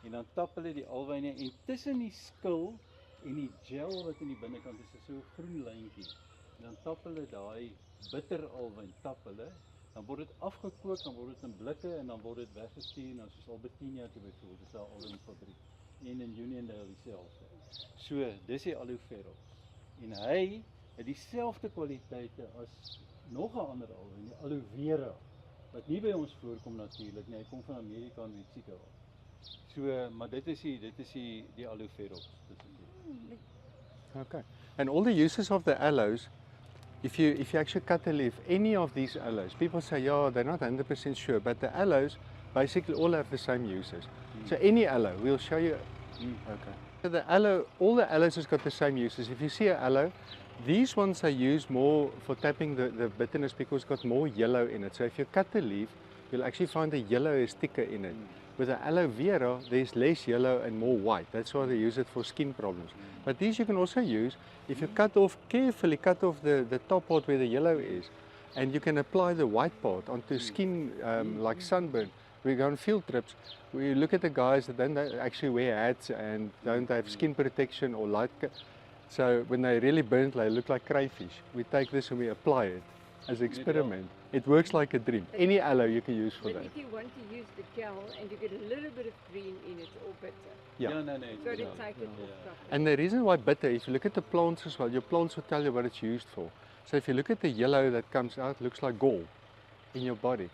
en dan tap hulle die alwyne en tussen die skil en die gel wat in die binnekant is so 'n groen lyntjie. En dan tap hulle daai bitter alwyn, tap hulle, dan word dit afgekook, dan word dit in blikke en dan word dit weggestuur na soos Albertina toe byvoorbeeld, dis 'n alwynfabriek. En in Uniondale dieselfde. So, dis die aloe ferox. En hy het dieselfde kwaliteite as nog 'n ander alwyn, die aloe vera, wat nie by ons voorkom natuurlik nie. Hy kom van Amerika en Mexico af. So, maar dit is die aloe ferox. Dit is die. Okay. And all the uses of the aloes if you actually cut a leaf, any of these aloes, people say, yeah, they're not 100% sure, but the aloes basically all have the same uses. So any aloe, we'll show you. Okay. So the aloe, all the aloes has got the same uses. If you see an aloe, these ones are used more for tapping the bitterness because it's got more yellow in it. So if you cut the leaf, you'll actually find the yellow is thicker in it. With the aloe vera, there's less yellow and more white. That's why they use it for skin problems. But these you can also use, if you cut off, carefully cut off the top part where the yellow is, and you can apply the white part onto skin like sunburn. We go on field trips, we look at the guys that don't actually wear hats and don't have skin protection or light. So when they really burnt, they look like crayfish. We take this and we apply it as an experiment. It works like a dream. Any aloe you can use for But that. if you want to use the gel and you get a little bit of green in it or bitter, Yeah. Ja, nee. so to take it off properly. And the reason why bitter, if you look at the plants as well, your plants will tell you what it's used for. So if you look at the yellow that comes out, it looks like gall in your body.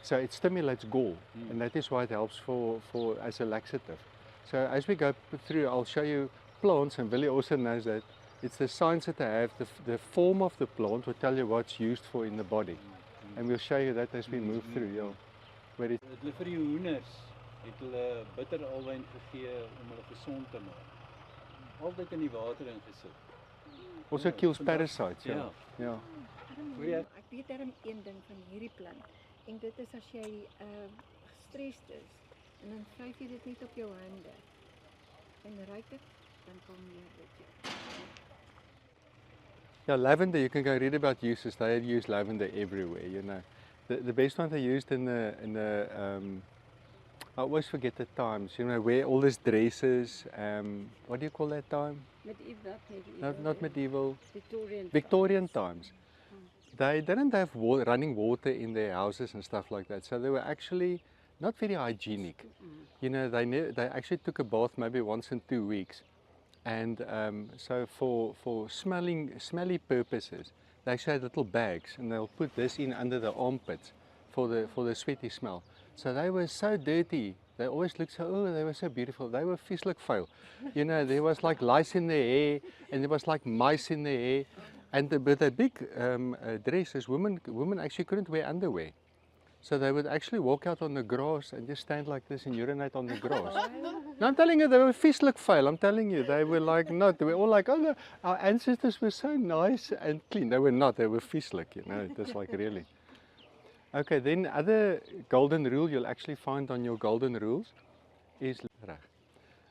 So it stimulates gall, and that is why it helps for as a laxative. So as we go through, I'll show you plants, and Billy also knows that it's the science that they have. The form of the plant will tell you what's used for in the body, and we'll show you that as we move through. Yeah, where it, Hulle vir die hoenders het hulle bitter alwyn gegee om hulle gesond te maak. Altyd in die water ingesit. also kills parasites. Ja. Yeah. Ek weet darm een ding van hierdie plant en dit is as jy gestrest is en dan vryf jy dit net op jou hande en ruik dit, dan kalmeer dit jou. Yeah, lavender, you can go read about uses. They use lavender everywhere, you know. The best one they used in the I always forget the times, you know, where all these dresses, what do you call that time? Not medieval, Victorian times. They didn't have running water in their houses and stuff like that, so they were actually not very hygienic. You know, they actually took a bath maybe once in 2 weeks. And so for smelly purposes, they actually had little bags, and they'll put this in under the armpits for the sweaty smell. So they were so dirty. They always looked so, oh, they were so beautiful. They were vieslik vuil. You know, there was like lice in their hair, and there was like mice in their hair. And with the big dresses, women actually couldn't wear underwear. So they would actually walk out on the grass and just stand like this and urinate on the grass. No, I'm telling you, they were vieslik vuil. I'm telling you, they were like not. They were all like, oh, no, our ancestors were so nice and clean. They were not. They were vieslik, you know. It was like really. Okay, then other golden rule you'll actually find on your golden rules is reg.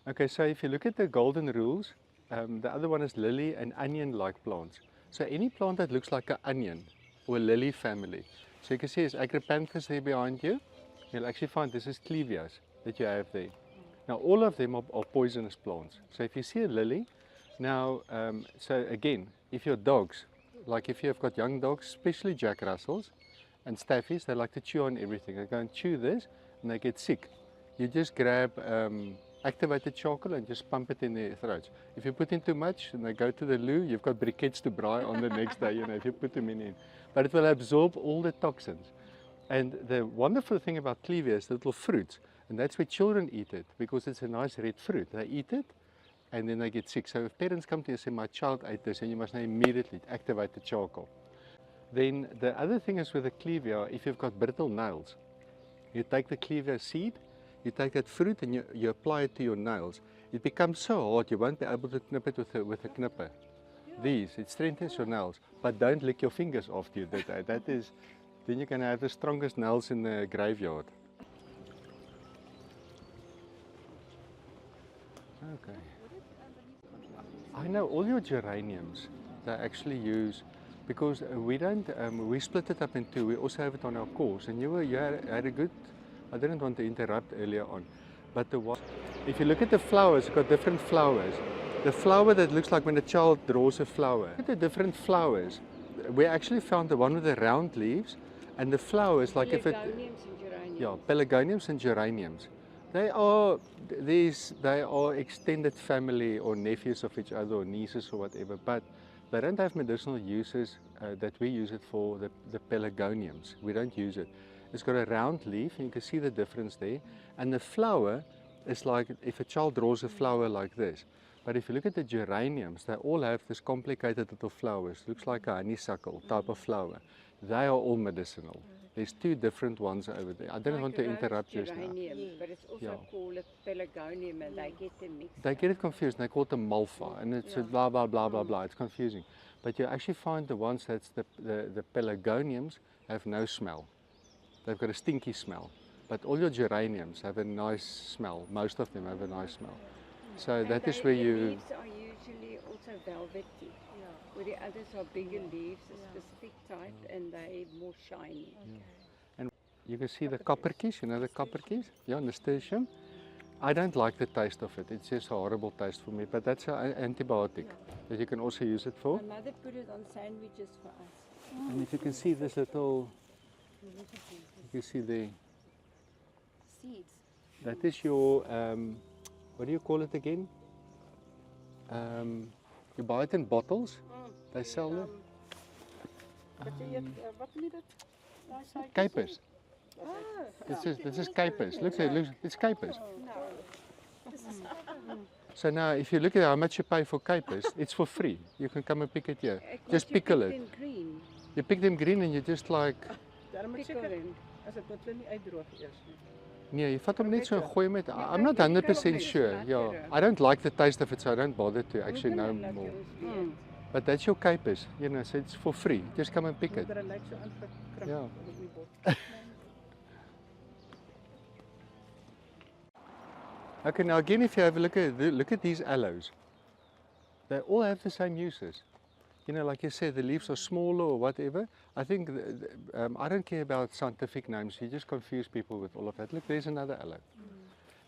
Okay, so if you look at the golden rules, the other one is lily and onion-like plants. So any plant that looks like an onion or a lily family. So you can see there's Agripanthus there behind you. You'll actually find this is clevias that you have there. Now all of them are poisonous plants. So if you see a lily, now, so again, if your dogs, like if you've got young dogs, especially Jack Russells and Staffies, they like to chew on everything. They go and chew this and they get sick. You just grab activated charcoal and just pump it in their throats. If you put in too much and they go to the loo, you've got briquettes to braai on the next day, you know, if you put them in. But it will absorb all the toxins. And the wonderful thing about clevia is the little fruits, and that's where children eat it, because it's a nice red fruit. They eat it, and then they get sick. So if parents come to you and say, my child ate this, and you must now immediately activate the charcoal. Then the other thing is with the clevia, if you've got brittle nails, you take the clevia seed, you take that fruit and you apply it to your nails. It becomes so hard you won't be able to knip it with a knipper. It strengthens your nails, but don't lick your fingers after you do that. That is, then you're going to have the strongest nails in the graveyard. Okay. I know all your geraniums, they actually use, because we don't, we split it up in two. We also have it on our course, and you had a good, I didn't want to interrupt earlier on, but if you look at the flowers, you've got different flowers. The flower that looks like when a child draws a flower. Look at the different flowers. We actually found the one with the round leaves, and the flowers like if it, yeah, pelargoniums and geraniums. They are extended family or nephews of each other or nieces or whatever, but they don't have medicinal uses that we use it for. The pelargoniums, we don't use it. It's got a round leaf, and you can see the difference there. And the flower is like if a child draws a flower like this. But if you look at the geraniums, they all have this complicated little flowers. Looks like a honeysuckle type of flower. They are all medicinal. There's two different ones over there. I don't want to interrupt you now. Geranium, but it's also called a pelargonium, and they get them mixed They up. get it confused. They call it a malva, and it's a blah blah blah blah blah. It's confusing. But you actually find the ones that's the pelargoniums have no smell. They've got a stinky smell. But all your geraniums have a nice smell. Most of them have a nice smell. So And that is where the you. leaves are usually also velvety, where the others are bigger leaves, a specific type, and they're more shiny. You can see the copperkies, you know the copperkies? Yeah, nasturtium. I don't like the taste of it. It's just a horrible taste for me, but that's an antibiotic that you can also use it for. My mother put it on sandwiches for us. And if you can see this little, you can see the, Seeds. that is your, what do you call it again? You buy it in bottles, they sell them. Wat noem je dat? Capers. This is capers. Look, it's capers. So now, if you look at how much you pay for capers, it's for free. You can come and pick it here. Just pickle it. In green. You pick them green and you just like, Daarom moet Pickle seker them. as dit moet hulle nie uitdroog eers nie. nee, jy vat hom net so en gooi hom met. I'm not kyk, jy kan 100% ook sure. net Yeah, lekker. I don't like the taste of it, so I don't bother to actually know Laat more. ons weet. But that's your capers, you know, so it's for free. Just come and pick it. Moeder lyk so aangekrimp Ja. op die bot. Okay, now again, if you have a look at these aloes, they all have the same uses. You know, like you said, the leaves are smaller or whatever. I think I don't care about scientific names. You just confuse people with all of that. Look, there's another aloe.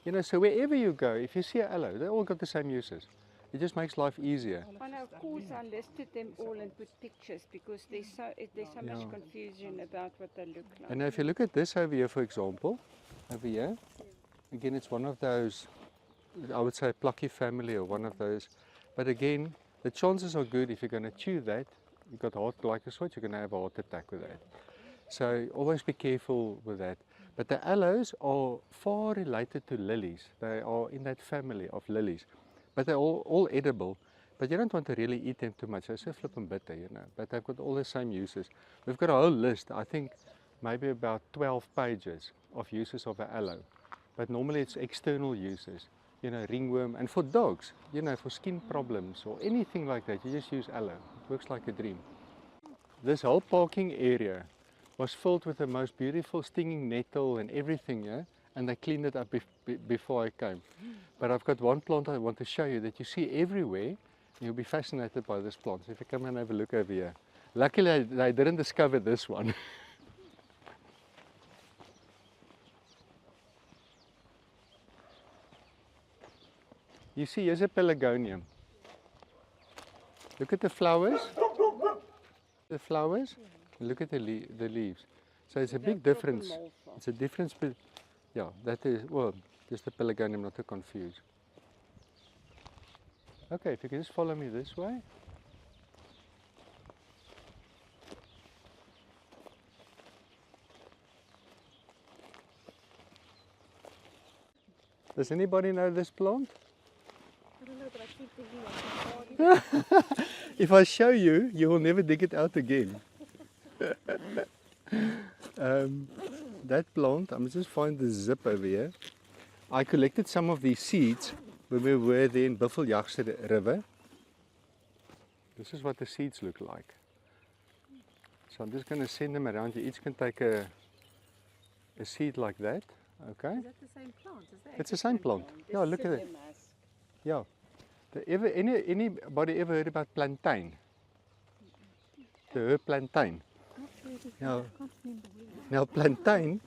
You know, so wherever you go, if you see an aloe, they all got the same uses. It just makes life easier. On our course, I listed them all and put pictures because there's so much Yeah. confusion about what they look like. And now if you look at this over here, for example, over here, again, it's one of those, I would say plucky family or one of those. But again, the chances are good if you're going to chew that, you've got heart glycosaurus, you're going to have a heart attack with that. So always be careful with that. But the aloes are far related to lilies. They are in that family of lilies. But they're all edible. But you don't want to really eat them too much. They're so flippin' bitter, you know. But they've got all the same uses. We've got a whole list, I think maybe about 12 pages of uses of an aloe. But normally it's external uses. You know, ringworm, and for dogs, you know, for skin problems or anything like that, you just use aloe. It works like a dream. This whole parking area was filled with the most beautiful stinging nettle and everything, yeah? And they cleaned it up before I came. But I've got one plant I want to show you that you see everywhere. You'll be fascinated by this plant. So if you come and have a look over here. Luckily, they didn't discover this one. You see, here's a pelargonium. Look at the flowers. The flowers. Look at the leaves. So it's a big difference. It's a difference. Yeah, that is, well, just the pelargonium, not to confuse. Okay, if you can just follow me this way. Does anybody know this plant? I don't know, but I keep thinking of it. If I show you, you will never dig it out again. That plant, I'm just find the zip over here. I collected some of these seeds when we were there in Buffeljagse River. This is what the seeds look like. So I'm just going to send them around. You each can take a seed like that. Okay? Is that the same plant? Is that? It's the same plant. Yeah, look at it. Yeah. Anybody ever heard about plantain? The herb plantain. Not really. Yeah. I can't remember where. Now plantain,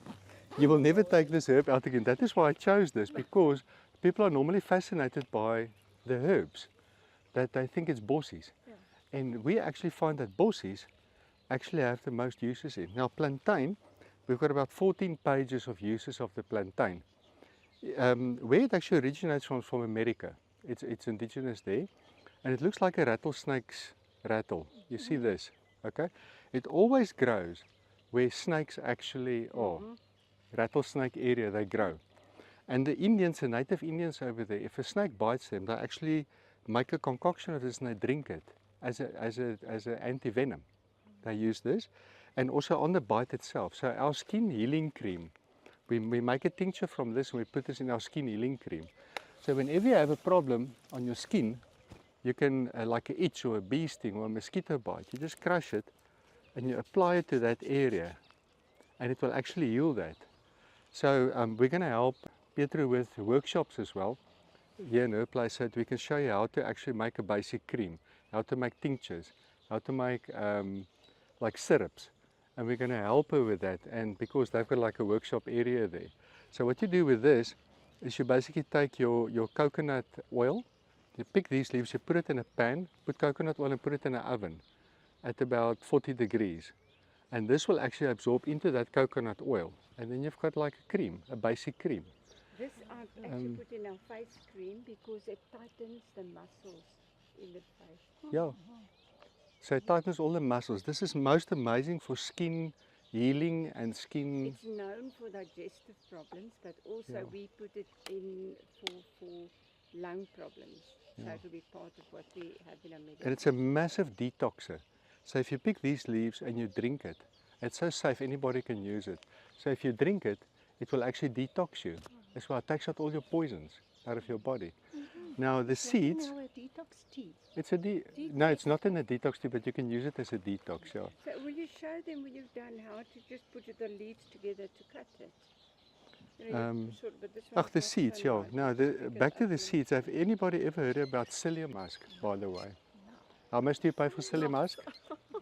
you will never take this herb out again. That is why I chose this, because people are normally fascinated by the herbs, that they think it's bossies. Yeah. And we actually find that bossies actually have the most uses in. Now plantain, we've got about 14 pages of uses of the plantain. Where it actually originates from America. It's indigenous there, and it looks like a rattlesnake's rattle. You see this, okay? It always grows where snakes actually are. Rattlesnake area, they grow. And the Indians, the native Indians over there, if a snake bites them, they actually make a concoction of this and they drink it as a anti-venom. They use this, and also on the bite itself. So our skin healing cream, we make a tincture from this and we put this in our skin healing cream. So whenever you have a problem on your skin, you can, like an itch or a bee sting or a mosquito bite, you just crush it and you apply it to that area and it will actually heal that. So we're going to help Pietro with workshops as well here in her place so that we can show you how to actually make a basic cream, how to make tinctures, how to make like syrups, and we're going to help her with that, and because they've got like a workshop area there. So what you do with this is you basically take your coconut oil, you pick these leaves, you put it in a pan, put coconut oil and put it in an oven at about 40 degrees. And this will actually absorb into that coconut oil. And then you've got like a cream, a basic cream. This I've actually put in our face cream because it tightens the muscles in the face. Yeah. So it tightens all the muscles. This is most amazing for skin healing and skin. It's known for digestive problems, but also we put it in for lung problems. So it will be part of what we have in our medicine. And it's a massive detoxer. So if you pick these leaves and you drink it, it's so safe, anybody can use it. So if you drink it, it will actually detox you. As well, it takes out all your poisons out of your body. Now the seeds, Now a detox tea. it's a no, it's not in a detox tea, but you can use it as a detox. Yeah. So will you show them when you've done how to just put the leaves together to cut it? You know, but this one's The not seeds, so yeah. nice. Now back to the seeds. Have anybody ever heard about psyllium musk, by the way? How much do you pay for psyllium musk?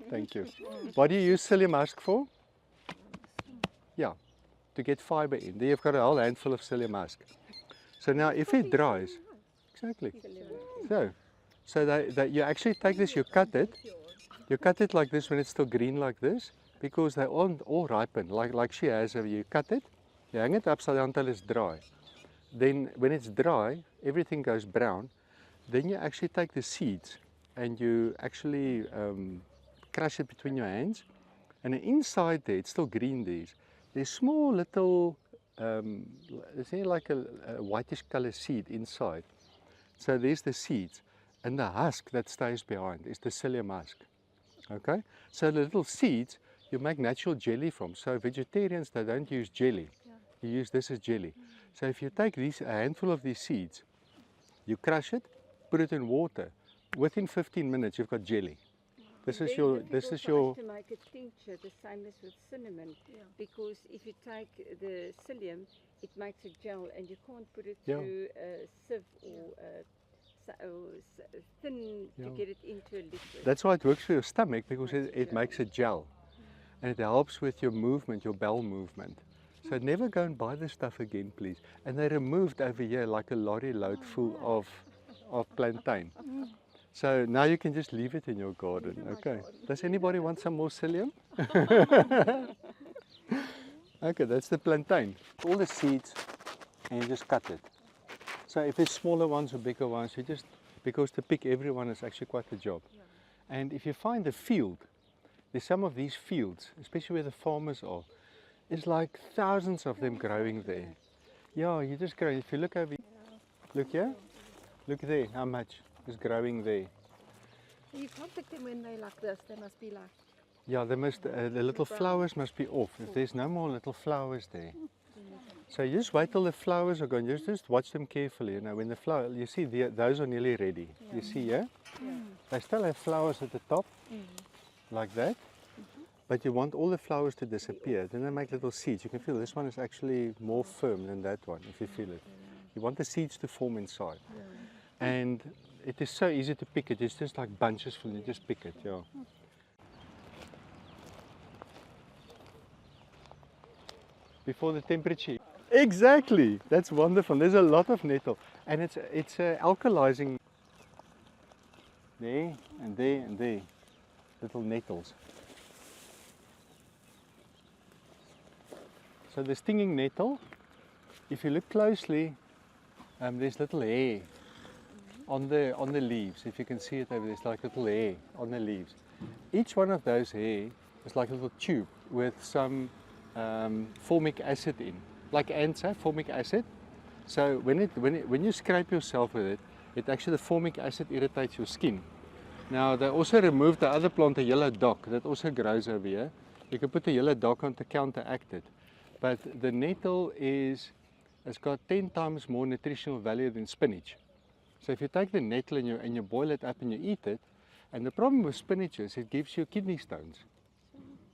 Thank you. What do you use psyllium musk for? Yeah, to get fiber in. There you've got a whole handful of psyllium musk. So now if it dries, exactly. So you actually take this, you cut it like this when it's still green like this, because they all ripen, like she has. You cut it, you hang it upside down until it's dry. Then when it's dry, everything goes brown. Then you actually take the seeds and you actually crush it between your hands. And inside there, it's still green, there's small little, is there like a whitish color seed inside. So there's the seeds. And the husk that stays behind is the psyllium husk. Okay? So the little seeds you make natural jelly from. So vegetarians, they don't use jelly. You use this as jelly. So if you take a handful of these seeds, you crush it, put it in water. Within 15 minutes, you've got jelly. This is your. To make a tincture, the same as with cinnamon, because if you take the psyllium, it makes a gel, and you can't put it through a sieve or thin to get it into a liquid. That's why it works for your stomach, because it makes a gel, and it helps with your movement, your bowel movement. So never go and buy this stuff again, please. And they removed over here like a lorry load full of plantain. So now you can just leave it in your garden. Okay. Does anybody want some more psyllium? Okay, that's the plantain. All the seeds, and you just cut it. So if it's smaller ones or bigger ones, you just, because to pick everyone is actually quite a job. And if you find a field, there's some of these fields, especially where the farmers are, it's like thousands of them growing there. Yeah, you just grow. If you look over, look here, look there, how much is growing there. You can't pick them when they're like this. They must be like. Yeah, they must. The little flowers must be off. If there's no more little flowers there, so you just wait till the flowers are gone. You just watch them carefully. You know, when the flower, you see those are nearly ready. You see, yeah? They still have flowers at the top, like that. But you want all the flowers to disappear. Then they make little seeds. You can feel this one is actually more firm than that one, if you feel it. You want the seeds to form inside. And it is so easy to pick it. It's just like bunches full. You just pick it, yeah. Before the temperature. Exactly. That's wonderful. There's a lot of nettle. And it's alkalizing. There and there and there. Little nettles. So the stinging nettle, if you look closely, there's little hair on the leaves. If you can see it over there, it's like little hair on the leaves. Each one of those hair is like a little tube with some formic acid in, like ants have formic acid. So when you scrape yourself with it, actually the formic acid irritates your skin. Now they also removed the other plant, the yellow dock, that also grows over here. You can put the yellow dock on to counteract it. But the nettle it's got 10 times more nutritional value than spinach. So if you take the nettle and you boil it up and you eat it, and the problem with spinach is it gives you kidney stones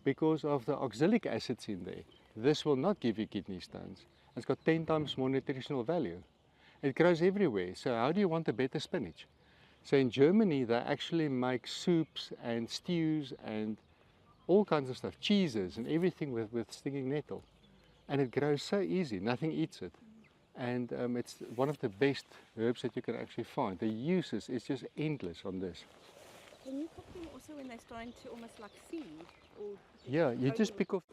because of the oxalic acids in there. This will not give you kidney stones. It's got 10 times more nutritional value. It grows everywhere. So how do you want a better spinach? So in Germany, they actually make soups and stews and all kinds of stuff, cheeses and everything with stinging nettle. And it grows so easy, nothing eats it. And it's one of the best herbs that you can actually find. The uses is just endless on this. Can you cook them also when they're starting to almost like seed? Or Yeah, you just pick off.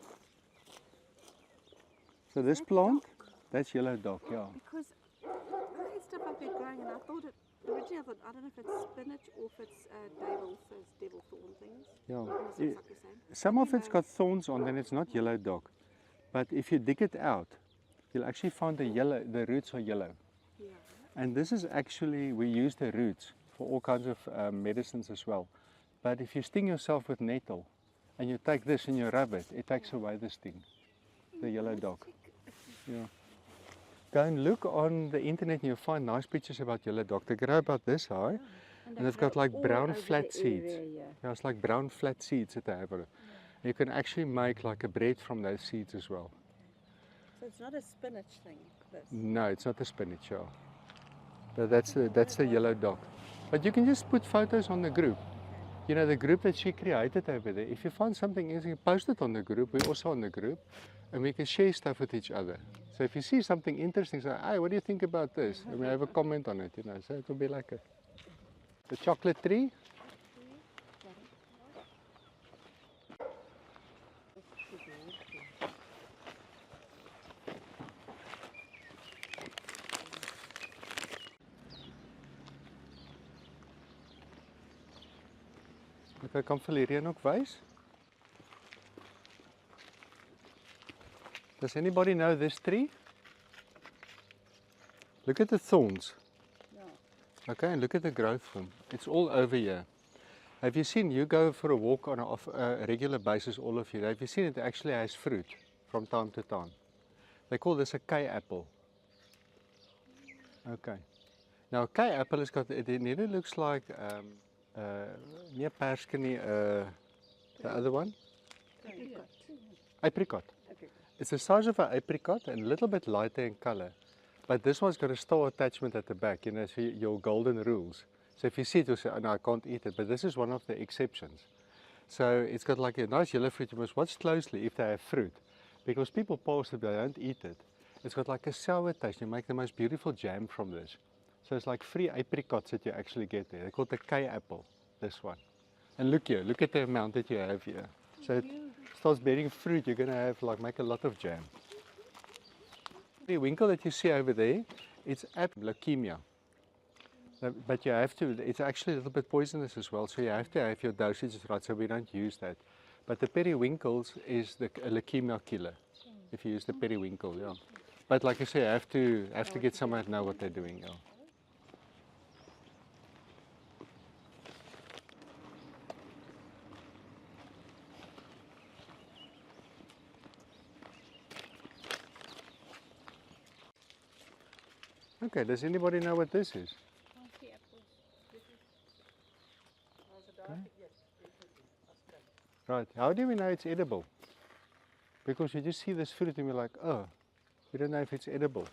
So this plant, that's yellow dock, yeah. because I had stuff like that growing, and I thought originally I thought, I don't know if it's spinach or if it's devil thorn things. Yeah. Almost looks like the same. Some of it's got thorns on, then it's not yellow dock. But if you dig it out, you'll actually find the roots are yellow. Yeah. And this is actually, we use the roots for all kinds of medicines as well. But if you sting yourself with nettle and you take this and you rub it, it takes away the sting, the yellow dock. Yeah. Go and look on the internet and you'll find nice pictures about yellow dock. They grow about this high and they've got like brown flat seeds. Yeah, it's like brown flat seeds that they have. You can actually make like a bread from those seeds as well. So it's not a spinach thing, this. No, it's not a spinach, yeah. But that's the yellow dock. But you can just put photos on the group. You know, the group that she created over there. If you find something interesting, post it on the group. We're also on the group. And we can share stuff with each other. So if you see something interesting, say, hey, what do you think about this? And we have a comment on it, you know. So it will be like the chocolate tree. Ek kan vir hierheen ook wys. Does anybody know this tree? Look at the thorns. Okay, and look at the growth of them. It's all over here. Have you seen, you go for a walk on a regular basis, all of you, have you seen it actually has fruit from time to time? They call this a kei apple. Okay. Now a kei apple has got, it nearly looks like, near perskenie, the other one? Apricot. It's the size of an apricot and a little bit lighter in color. But this one's got a star attachment at the back, you know, so your golden rules. So if you see it, you'll say, oh no, I can't eat it. But this is one of the exceptions. So it's got like a nice yellow fruit. You must watch closely if they have fruit. Because people pass it, but they don't eat it. It's got like a sour taste. You make the most beautiful jam from this. So it's like 3 apricots that you actually get there. They call it the kei apple, this one. And look here, look at the amount that you have here. So it starts bearing fruit, you're going to have like make a lot of jam. The winkle that you see over there, it's leukemia. But you have to, it's actually a little bit poisonous as well, so you have to have your dosages right, so we don't use that. But the periwinkles is the leukemia killer, if you use the periwinkle, yeah. But like I say, I have to get someone to know what they're doing, yeah. Okay, does anybody know what this is? Okay. Right, how do we know it's edible? Because you just see this fruit and you're like, oh, we don't know if it's edible.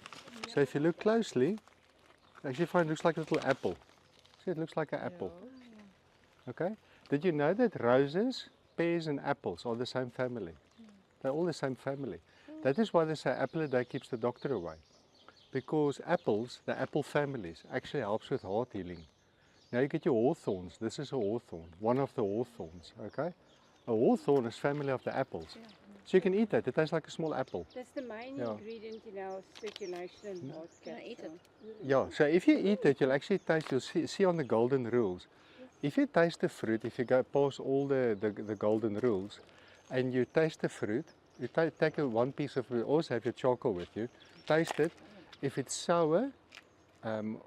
Yeah. So if you look closely, you actually find it looks like a little apple. See, it looks like an apple. Yeah. Okay, did you know that roses, pears and apples are the same family? They're all the same family. That is why they say apple a day keeps the doctor away. Because apples, the apple families, actually helps with heart healing. Now you get your hawthorns. This is a hawthorn, one of the hawthorns, okay? A hawthorn is family of the apples. Yeah. So you can eat that. It tastes like a small apple. That's the main ingredient in our circulation and heart. Can I eat it? Yeah, so if you eat it, you'll actually taste, you'll see on the golden rules. If you taste the fruit, if you go past all the golden rules, and you taste the fruit, you take one piece of it, also have your charcoal with you, taste it. If it's sour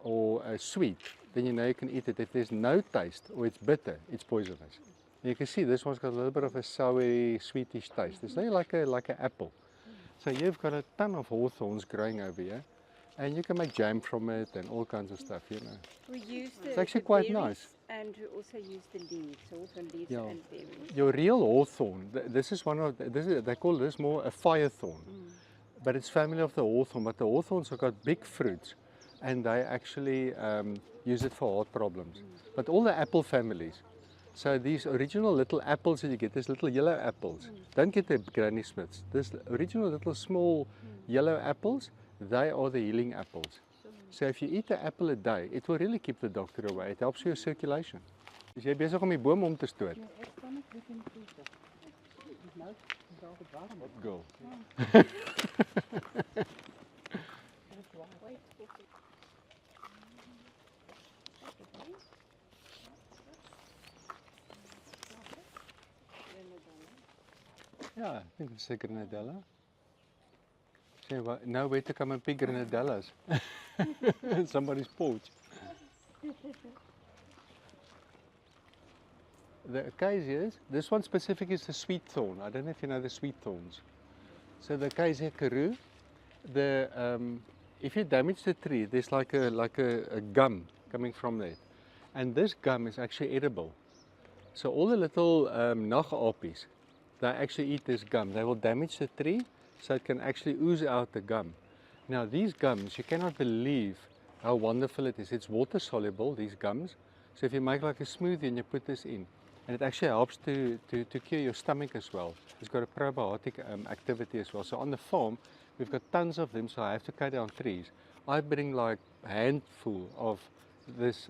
or sweet, then you know you can eat it. If there's no taste or it's bitter, it's poisonous. And you can see this one's got a little bit of a soury, sweetish taste. It's like an apple. So you've got a ton of hawthorns growing over here, and you can make jam from it and all kinds of stuff, you know. We use It's actually quite nice. And we also use the leaves, hawthorn leaves Yeah. and berries. Your real hawthorn, this is one of they call this more a firethorn, but it's family of the hawthorn. But the hawthorns have got big fruits, and they actually use it for heart problems. But all the apple families, so these original little apples that you get, these little yellow apples, don't get the Granny Smiths. This original little small yellow apples, they are the healing apples. So if you eat an apple a day, it will really keep the doctor away. It helps your circulation. Is jy besig om die boom om te stoot? Ja, ek kan net dit in voete. Nou, daar het warm. What girl? Yeah, I think it's a grenadella. Say, well, no way to come and pick grenadellas. Somebody's porch. The acacias, this one specific is the sweet thorn. I don't know if you know the sweet thorns. So the acacia karoo, if you damage the tree, there's like a gum coming from there. And this gum is actually edible. So all the little nagapies, they actually eat this gum. They will damage the tree so it can actually ooze out the gum. Now these gums, you cannot believe how wonderful it is. It's water soluble, these gums. So if you make like a smoothie and you put this in, and it actually helps to cure your stomach as well. It's got a probiotic activity as well. So on the farm, we've got tons of them, so I have to cut down trees. I bring like a handful of this,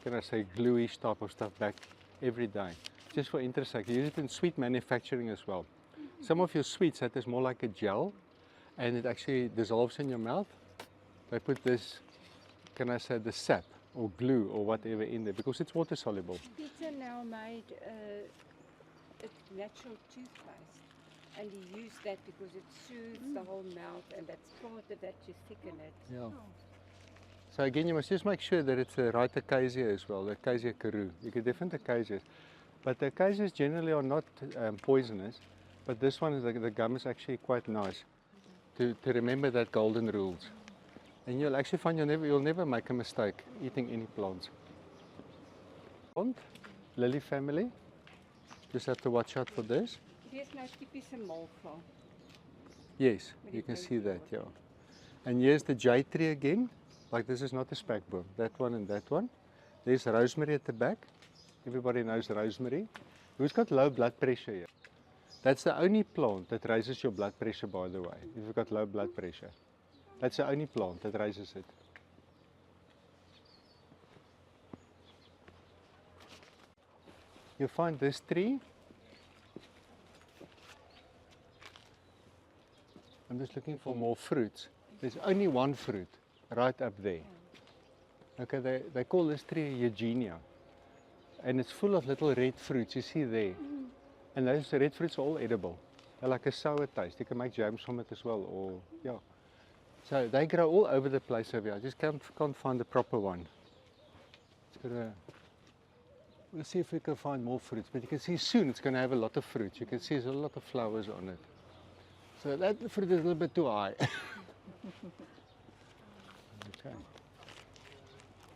can I say, gluish type of stuff back every day. Just for interest sake. You use it in sweet manufacturing as well. Some of your sweets, that is more like a gel, and it actually dissolves in your mouth. They put this, can I say, the sap or glue or whatever in there because it's water soluble. Peter now made a natural toothpaste, and he used that because it soothes the whole mouth, and that's part of that to thicken it. Yeah. So again, you must just make sure that it's the right acacia as well, the acacia karoo. You get different acacias, but the acacias generally are not poisonous. But this one, the gum is actually quite nice to remember that golden rules. And you'll actually find you'll never make a mistake eating any plants. Plant, lily family. Just have to watch out for this. Here's nou typiese malva. Yes, you can see that, yeah. And here's the jade tree again. Like this is not a spekboom. That one and that one. There's rosemary at the back. Everybody knows rosemary. Who's got low blood pressure here? That's the only plant that raises your blood pressure, by the way, if you've got low blood pressure. That's the only plant that raises it. You find this tree. I'm just looking for more fruits. There's only one fruit right up there. Okay, they call this tree Eugenia. And it's full of little red fruits, you see there. And those red fruits are all edible. They're like a sour taste. You can make jams from it as well, or yeah. So they grow all over the place over here. I just can't find the proper one. We'll see if we can find more fruits. But you can see soon it's going to have a lot of fruits. You can see there's a lot of flowers on it. So that fruit is a little bit too high. Okay.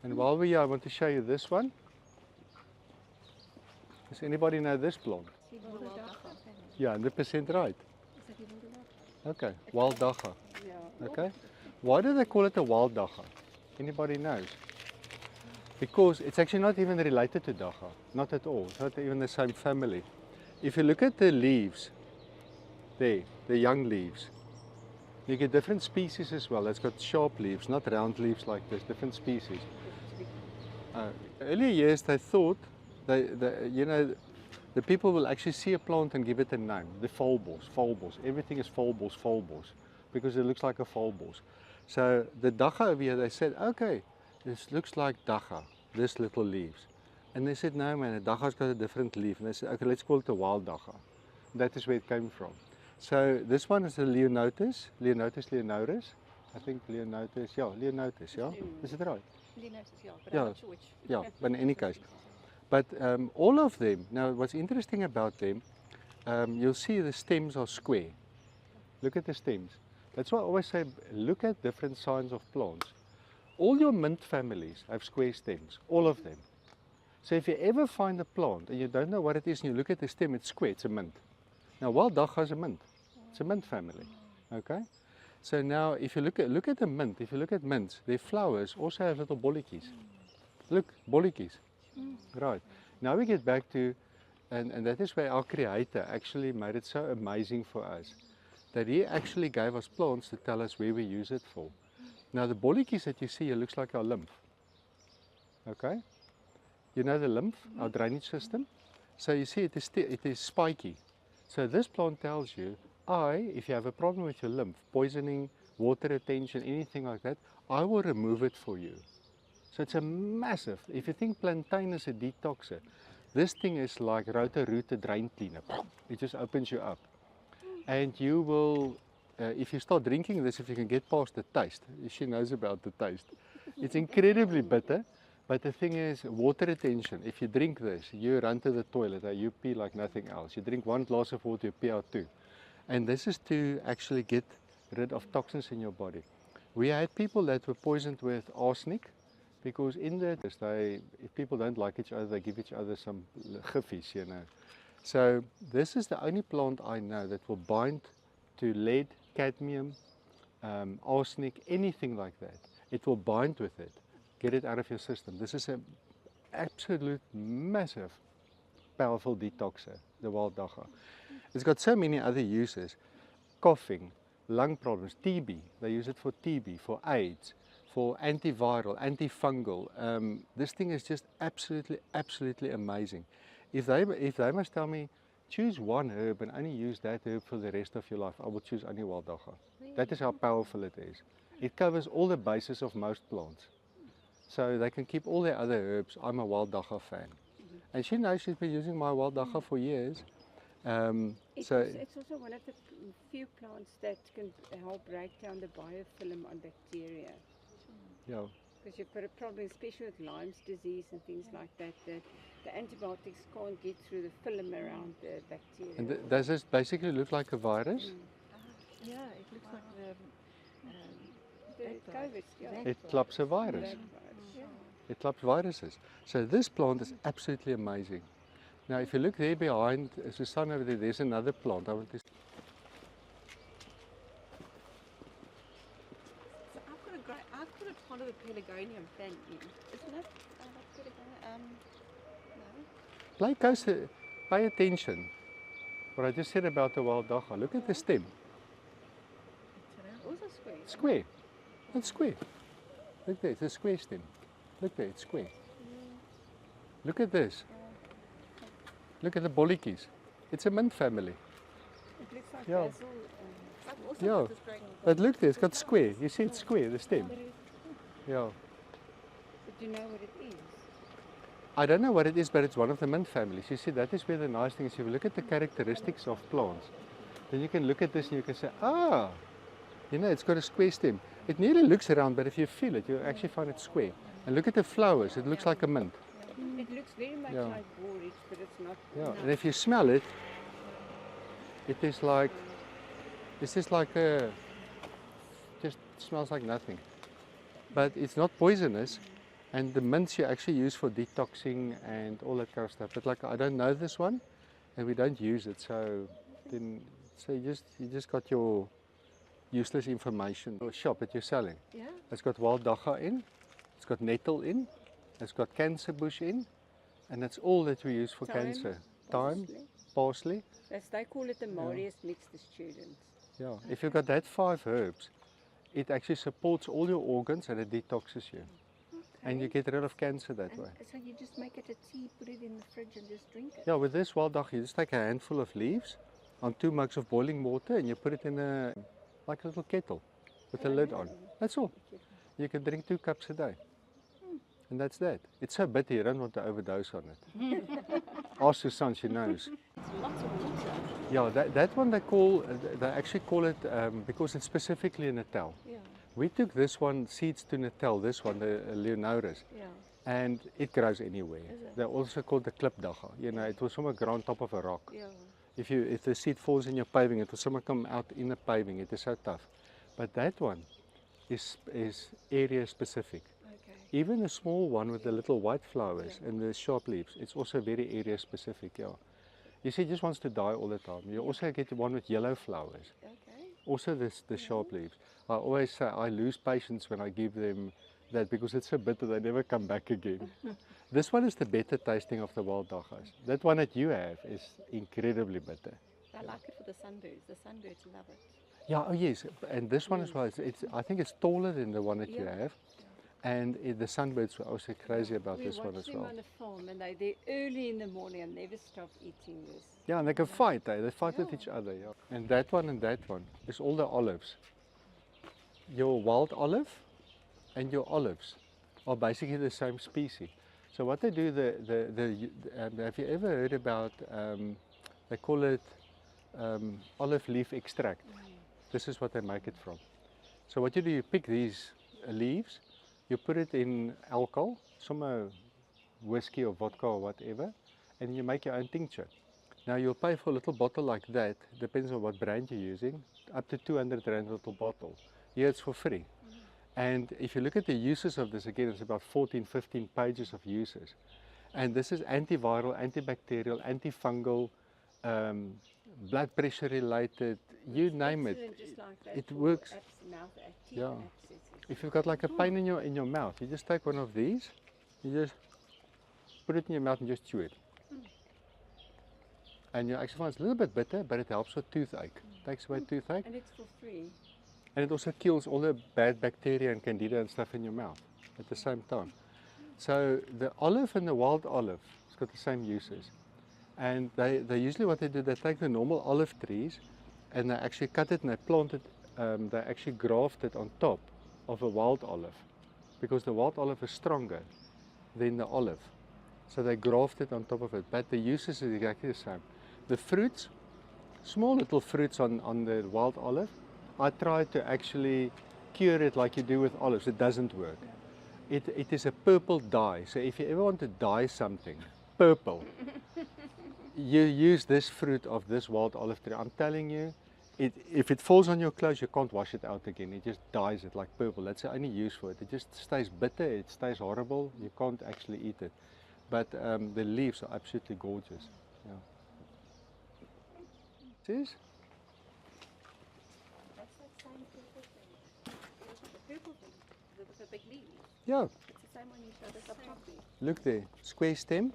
And while we're here, I want to show you this one. Does anybody know this plant? Yeah, 100% right. Okay, wild dagga. Okay, why do they call it a wild dagga? Anybody knows? Because it's actually not even related to dagga, not at all. It's not even the same family. If you look at the leaves, there, the young leaves, you get different species as well. It's got sharp leaves, not round leaves like this, different species. Earlier years they thought, the people will actually see a plant and give it a name, the bulbos. Everything is bulbos, because it looks like a bulbos. So the dagga over here, they said, okay, this looks like dagga, this little leaves. And they said, no man, the dagga's got a different leaf. And they said, okay, let's call it a wild dagga. That is where it came from. So this one is a Leonotis leonoris. I think Leonotis, yeah, Leonotis, yeah? Is it right? Linus, yeah, but Yeah. I'm not sure which. Yeah, but in any case. But all of them, now what's interesting about them, you'll see the stems are square. Look at the stems. That's why I always say, look at different signs of plants. All your mint families have square stems, all of them. So if you ever find a plant and you don't know what it is and you look at the stem, it's square, it's a mint. Now wild dagga is a mint. It's a mint family. Okay? So now if you look at a mint, if you look at mints, their flowers also have little bolletjies. Look, bolletjies. Right. Now we get back to, and that is where our creator actually made it so amazing for us, that he actually gave us plants to tell us where we use it for. Now the bolletjies that you see here looks like our lymph. Okay? You know the lymph, our drainage system? So you see it is spiky. So this plant tells you, if you have a problem with your lymph, poisoning, water retention, anything like that, I will remove it for you. So it's a massive, if you think plantain is a detoxer, this thing is like rotor-rooter drain cleaner. It just opens you up. And you will, if you start drinking this, if you can get past the taste, she knows about the taste. It's incredibly bitter, but the thing is, water retention. If you drink this, you run to the toilet, you pee like nothing else. You drink one glass of water, you pee out two. And this is to actually get rid of toxins in your body. We had people that were poisoned with arsenic, because in that, if people don't like each other, they give each other some giffies, you know. So this is the only plant I know that will bind to lead, cadmium, arsenic, anything like that. It will bind with it, get it out of your system. This is an absolute massive, powerful detoxer, the wild dagga. It's got so many other uses. Coughing, lung problems, TB. They use it for TB, for AIDS, for antiviral, antifungal. This thing is just absolutely amazing. If they must tell me, choose one herb and only use that herb for the rest of your life, I will choose only wild dagga. That is how powerful it is. It covers all the bases of most plants. So they can keep all their other herbs. I'm a wild dagga fan. And she knows she's been using my wild dagga for years. It's also one of the few plants that can help break down the biofilm on bacteria. Yeah. Because you've got a problem, especially with Lyme's disease and things like that, that the antibiotics can't get through the film around the bacteria. And does this basically look like a virus? Yeah, it looks like The COVID, yeah. It clubs a virus. It clubs viruses. So this plant is absolutely amazing. Now if you look there behind Susanna over there, there's another plant. I want to So I've got a part of the pelargonium plant in, isn't it? That's pelargonium. No. play close, pay attention. What I just said about the wild dagga. Look at the stem. Also square. Square. It's square. Look there, it's a square stem. Look there, it's square. Look at this. Look at the bolletjies. It's a mint family. It looks like Yeah. basil. I've also Yeah. got this growing. But look there, it's got square. You see it's square, the stem. Yeah. But you know what it is? I don't know what it is, but it's one of the mint families. You see, that is where the nice thing is. If you look at the characteristics of plants, then you can look at this and you can say, you know, it's got a square stem. It nearly looks round, but if you feel it, you actually find it square. And look at the flowers, it looks like a mint. It looks very much Yeah. like borage, but it's not. Yeah, and if you smell it, it is like, it's just like just smells like nothing. But it's not poisonous, and the mints you actually use for detoxing and all that kind of stuff. But like, I don't know this one, and we don't use it, so then, so you just got your useless information or shop that you're selling. Yeah. It's got wild dagga in, it's got nettle in, it's got cancer bush in, and that's all that we use for cancer. Thyme, parsley. As they call it, the Marius mixed the students. Yeah, if you've got that 5 herbs, it actually supports all your organs and it detoxes you. And you get rid of cancer that way. So you just make it a tea, put it in the fridge and just drink it? Yeah, with this wild dagga, you just take a handful of leaves on 2 mugs of boiling water and you put it in like a little kettle with a lid on. That's all. You can drink 2 cups a day. And that's that. It's so bitter, you don't want to overdose on it. Ask Susan, she knows. It's lots of water. Yeah, that one they actually call it, because it's specifically in Natal. Yeah. We took this one, seeds to Natal, this one, the Leonoris, Yeah. and it grows anywhere. Is it? They're also called the klipdagga. You know, it will somewhere grow on top of a rock. Yeah. If the seed falls in your paving, it will somewhere come out in the paving. It is so tough. But that one is area specific. Okay. Even a small one with the little white flowers and the sharp leaves, it's also very area specific. Yeah. You see, it just wants to die all the time. You also get one with yellow flowers. Okay. Also the sharp leaves. I always say I lose patience when I give them that because it's so bitter they never come back again. This one is the better tasting of the wild daggas. That one that you have is incredibly bitter. I like it for the sunbirds. The sunbirds love it. Yeah, oh yes, and this one as well. It's I think it's taller than the one that you Yeah. have, and the sunbirds were also crazy about We this one watch as them well. on the farm and they're early in the morning and never stop eating this. Yeah, and they can fight. They fight with Yeah. each other. Yeah. And that one is all the olives. Your wild olive and your olives are basically the same species. So what they do, have you ever heard about? They call it olive leaf extract. This is what they make it from. So what you do, you pick these leaves, you put it in alcohol, some whiskey or vodka or whatever, and you make your own tincture. Now you'll pay for a little bottle like that, depends on what brand you're using, up to 200 rand a little bottle. Here it's for free. And if you look at the uses of this, again, it's about 14, 15 pages of uses. And this is antiviral, antibacterial, antifungal, blood pressure related, you name it. Excellent, just like that It for works. mouth teeth Yeah. abscesses. If you've got like a pain in your mouth, you just take one of these, you just put it in your mouth and just chew it. And you actually find it's a little bit bitter, but it helps with toothache. Takes away toothache. And it's for free. And it also kills all the bad bacteria and candida and stuff in your mouth at the same time. So the olive and the wild olive, it's got the same uses. And they usually what they do, they take the normal olive trees and they actually cut it and they plant it, they actually graft it on top of a wild olive because the wild olive is stronger than the olive. So they graft it on top of it, but the uses is exactly the same. The fruits, small little fruits on the wild olive, I tried to actually cure it like you do with olives. It doesn't work. It is a purple dye. So if you ever want to dye something purple, you use this fruit of this wild olive tree. I'm telling you, if it falls on your clothes, you can't wash it out again. It just dyes it like purple. That's the only use for it. It just stays bitter. It stays horrible. You can't actually eat it. But the leaves are absolutely gorgeous. Yeah. See? That's that same purple thing. The purple thing, with the big leaves. Yeah. It's the same one you showed us up top there. Look there, square stem.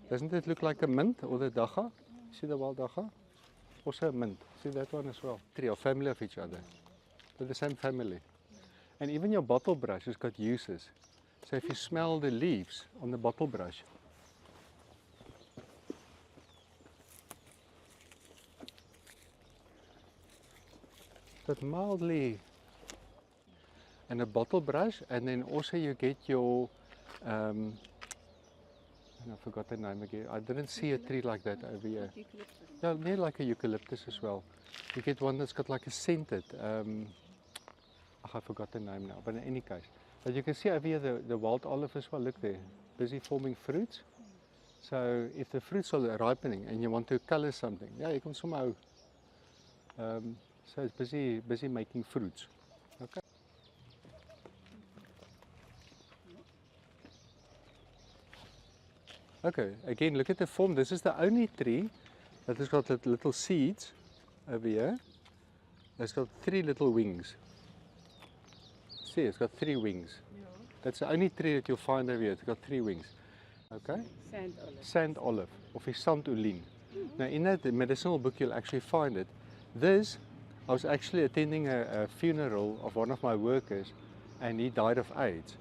Doesn't it look like a mint or the dagga? See the wild dagga? Also a mint. See that one as well. Three are family of each other. They're the same family. And even your bottle brush has got uses. So if you smell the leaves on the bottle brush, that mildly, and a bottle brush, and then also you get your and I forgot the name again. I didn't see a tree like that over here. Eucalyptus. Yeah, near like a eucalyptus as well. You get one that's got like a scented, I forgot the name now, but in any case. But you can see over here the wild olive as well, look there, busy forming fruits. So if the fruits are ripening and you want to color something, yeah, you can somehow, so it's busy making fruits. Okay. Okay, again, look at the form. This is the only tree that has got little seeds over here. It's got 3 little wings. See, it's got 3 wings. That's the only tree that you'll find over here. It's got 3 wings. Okay? Sand olive. Sand olive, of die sandoline. Now in that medicinal book you'll actually find it. This, I was actually attending a funeral of one of my workers and he died of AIDS.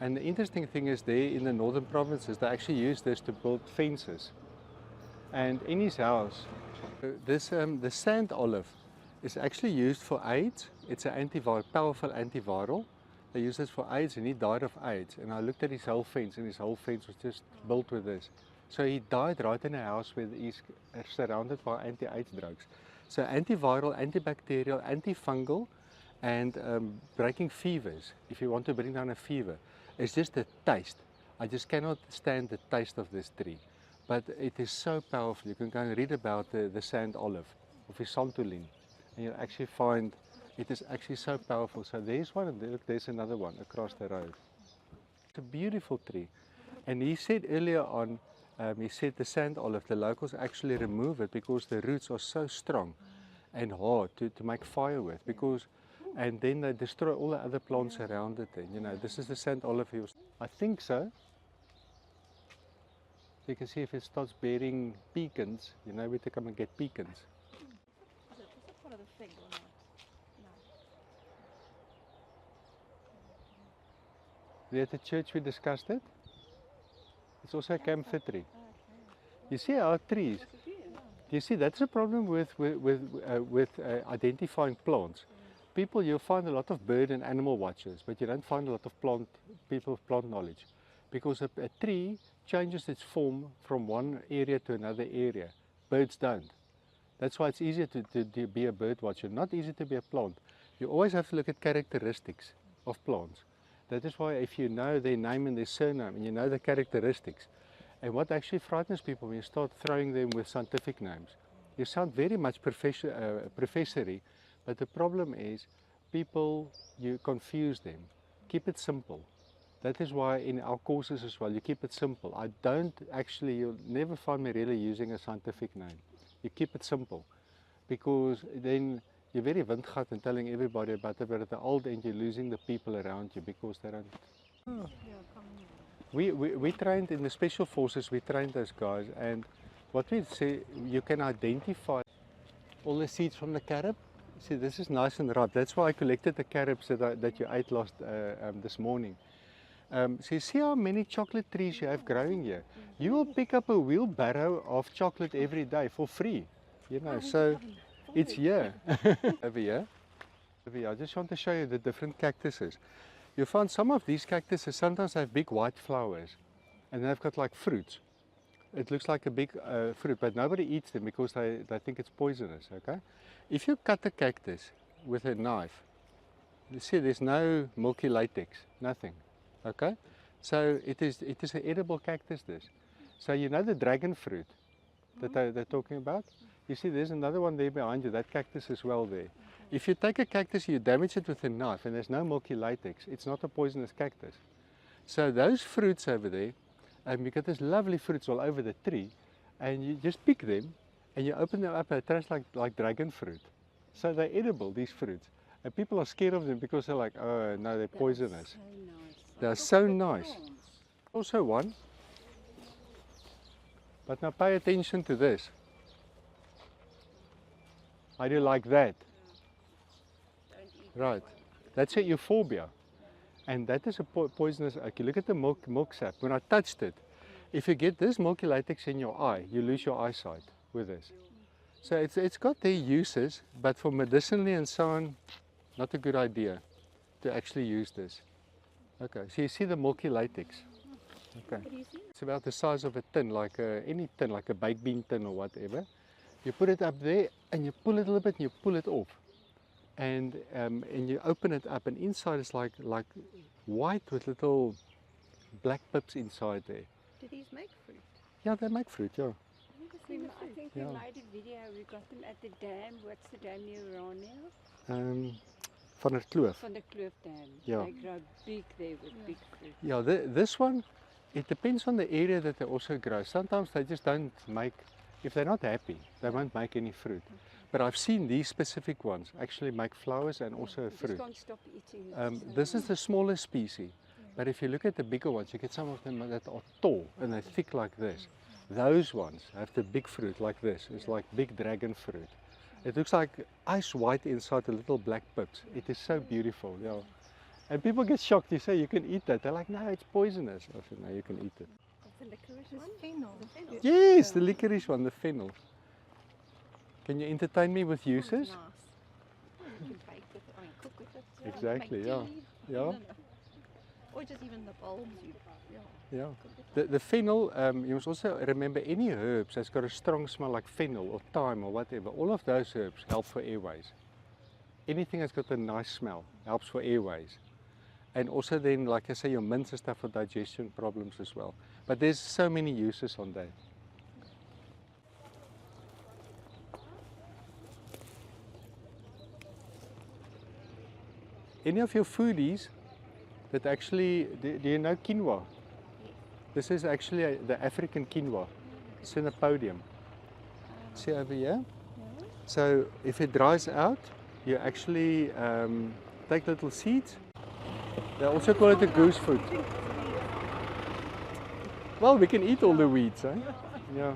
And the interesting thing is there in the northern provinces they actually use this to build fences. And in his house, the sand olive is actually used for AIDS. It's an powerful antiviral. They use this for AIDS and he died of AIDS. And I looked at his whole fence and his whole fence was just built with this. So he died right in a house where he's surrounded by anti-AIDS drugs. So antiviral, antibacterial, antifungal, And breaking fevers, if you want to bring down a fever, it's just the taste. I just cannot stand the taste of this tree. But it is so powerful. You can go and read about the sand olive of Isantolin, and you'll actually find it is actually so powerful. So there's one, and look, there's another one across the road. It's a beautiful tree. And he said earlier on, he said the sand olive, the locals actually remove it because the roots are so strong and hard to make fire with, because, and then they destroy all the other plants around it. And, you know, this is the sand olive. I think so. You can see if it starts bearing pecans, you know where to come and get pecans. Is it part of the fig or not? No. There at the church we discussed it. It's also a camphor tree. Okay. You see our trees. You see, that's a problem with identifying plants. People, you'll find a lot of bird and animal watchers, but you don't find a lot of people with plant knowledge, because a tree changes its form from one area to another area. Birds don't. That's why it's easier to be a bird watcher, not easy to be a plant. You always have to look at characteristics of plants. That is why if you know their name and their surname, and you know the characteristics, and what actually frightens people when you start throwing them with scientific names, you sound very much professory, but the problem is people, you confuse them. Keep it simple. That is why in our courses as well, you keep it simple. I don't actually, you'll never find me really using a scientific name. You keep it simple, because then you're very windgat and telling everybody about the old, and you're losing the people around you because they don't. Oh. We trained in the special forces, we trained those guys, and what we say, you can identify all the seeds from the carob. See, this is nice and ripe. That's why I collected the carobs that you ate this morning. So you see how many chocolate trees you have growing here. You will pick up a wheelbarrow of chocolate every day for free, you know. So it's here. Over here. I just want to show you the different cactuses. You find some of these cactuses sometimes have big white flowers, and they've got like fruits. It looks like a big fruit, but nobody eats them because they think it's poisonous. Okay. If you cut a cactus with a knife, you see there's no milky latex, nothing. Okay, so it is an edible cactus, this. So you know the dragon fruit that they're talking about? You see there's another one there behind you, that cactus as well there. If you take a cactus, you damage it with a knife, and there's no milky latex, it's not a poisonous cactus. So those fruits over there, you get these lovely fruits all over the tree, and you just pick them, and you open them up, and it tastes like dragon fruit. So they're edible, these fruits. And people are scared of them because they're like, oh no, they're poisonous. They're so nice. Also one. But now pay attention to this. How do you like that? Right. That's a euphorbia. And that is a poisonous. Okay, look at the milk sap. When I touched it, if you get this milky latex in your eye, you lose your eyesight with this. So it's got their uses, but for medicinally and so on, not a good idea to actually use this. Okay, so you see the milky latex. Okay, it's about the size of a tin, like any tin, like a baked bean tin or whatever. You put it up there, and you pull it a little bit, and you pull it off, and you open it up, and inside is like white with little black pips inside there. Do these make fruit? Yeah, they make fruit. Yeah. I think we made a video. We got them at the dam. What's the dam near Rania? Van der Kloof. Van der Kloof Dam. Yeah. They grow big there with big fruit. Yeah, this one, it depends on the area that they also grow. Sometimes they just don't make, if they're not happy, they won't make any fruit. But I've seen these specific ones actually make flowers and also fruit. You just can't stop eating it. This is the smallest species. But if you look at the bigger ones, you get some of them that are tall and they're thick like this. Those ones have the big fruit like this. It's like big dragon fruit. It looks like ice white inside the little black pips. It is so beautiful. Yeah. And people get shocked. You say you can eat that. They're like, no, it's poisonous. I said, no, you can eat it. The licorice Dis one? fennel. Yes, the licorice one, the fennel. Can you entertain me with uses? Nice. You can bake with it, cook with it. Exactly, make yeah. tea, Yeah. Or just even the bulbs. Yeah. The fennel, you must also remember any herbs that's got a strong smell like fennel or thyme or whatever, all of those herbs help for airways. anything that's got a nice smell helps for airways. And also then, like I say, your mints and stuff for digestion problems as well. But there's so many uses on that. Any of your foodies that actually, do you know quinoa? This is actually the African quinoa. It's in a podium. See over here? So if it dries out, you actually take little seeds. They also call it a goose food. Well, we can eat all the weeds, eh? Yeah.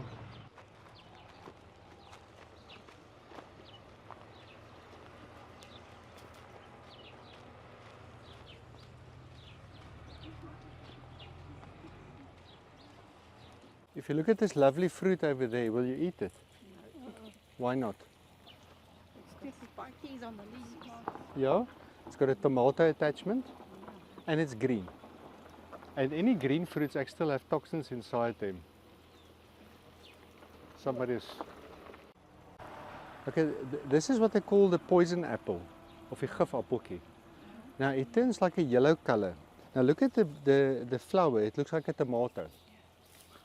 If you look at this lovely fruit over there, will you eat it? Why not? It's just spikies on the leaves. Yeah, it's got a tomato attachment and it's green. And any green fruits actually still have toxins inside them. Somebody's... Okay, this is what they call the poison apple, of a gifappeltjie. Now it turns like a yellow color. Now look at the flower, it looks like a tomato.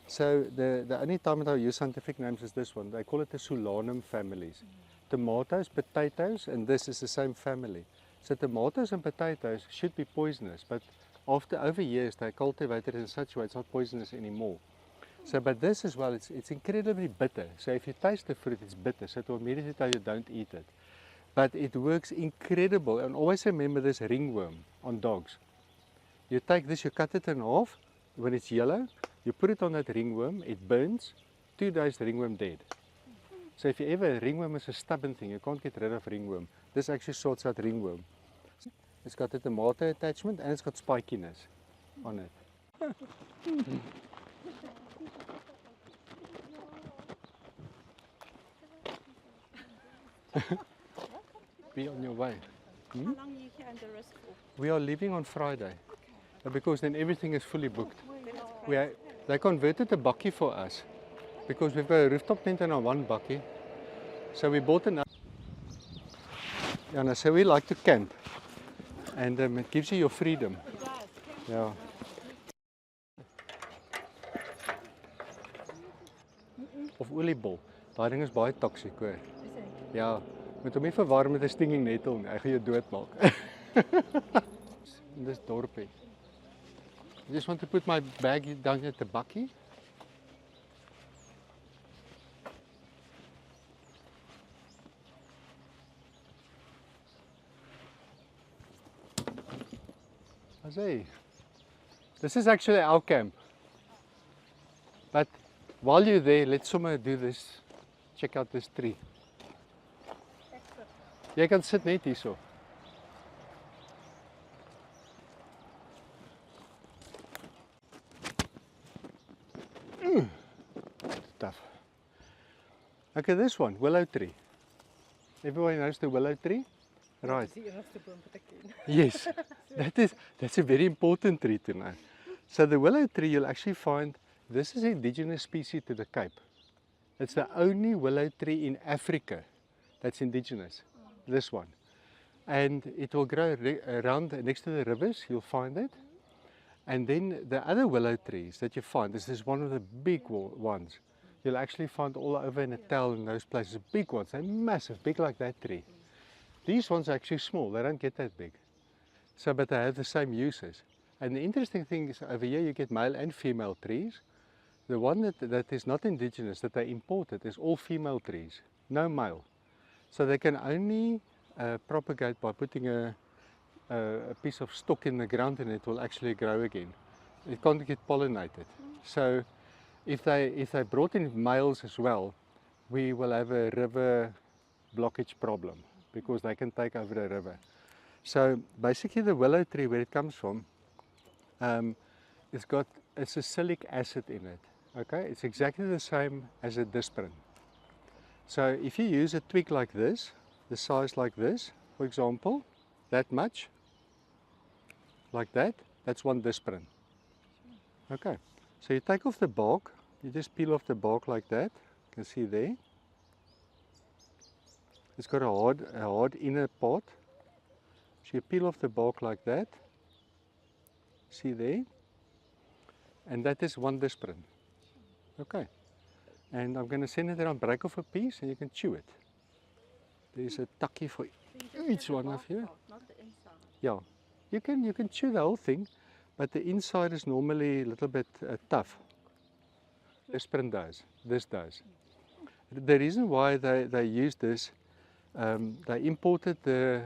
So the only time that I use scientific names is this one. They call it the Solanum families. Tomatoes, potatoes, and this is the same family. So tomatoes and potatoes should be poisonous, but over years they cultivated it in such a way it's not poisonous anymore. So, but this as well, it's incredibly bitter. So if you taste the fruit, it's bitter. So it will immediately tell you don't eat it. But it works incredible. And always remember this ringworm on dogs. You take this, you cut it in half. When it's yellow, you put it on that ringworm, it burns, 2 days the ringworm dead. So if you ever, ringworm is a stubborn thing, you can't get rid of ringworm. This actually sorts out ringworm. It's got a tomato attachment and it's got spikiness on it. Be on your way. How long are you here in the risk for? We are leaving on Friday. Because then everything is fully booked. They converted a bakkie for us because we've got a rooftop tent and a one bakkie. So we bought another. Yeah, so we like to camp and it gives you your freedom. Yeah. Of oliebol. Daai ding is baie toksiek hoor. Ja, moet hom nie verwar met 'n stinging nettle nie. Hy gaan jou doodmaak. In this dorpie. I just want to put my bag down at the bakkie. Hey, this is actually our camp. But while you're there, let's somewhere do this. Check out this tree. Jy kan sit net hierso. Tough. Okay, this one, willow tree. Everyone knows the willow tree? Right. Yes, that's a very important tree to know. So the willow tree, you'll actually find, this is an indigenous species to the Cape. It's the only willow tree in Africa that's indigenous, this one. And it will grow around next to the rivers, you'll find it. And then the other willow trees that you find, this is one of the big ones. You'll actually find all over Natal and those places, big ones, they're massive, big like that tree. These ones are actually small, they don't get that big. So, but they have the same uses. And the interesting thing is over here you get male and female trees. The one that is not indigenous, that they imported, is all female trees, no male. So they can only propagate by putting a piece of stock in the ground and it will actually grow again. It can't get pollinated. So if they brought in males as well, we will have a river blockage problem because they can take over the river. So basically the willow tree, where it comes from, it's got a salicylic acid in it. Okay, it's exactly the same as a disprin. So if you use a twig like this, the size like this, for example, that much, like that, that's one disprin. Okay, so you take off the bark, you just peel off the bark like that, you can see there. It's got a hard inner part. So you peel off the bark like that. See there? And that is one disprin. Okay. And I'm going to send it around, break off a piece, and you can chew it. There's a tucky for each one of you. Not the inside. Yeah, you can chew the whole thing, but the inside is normally a little bit tough. Disprin does. This does. The reason why they use this, they imported the,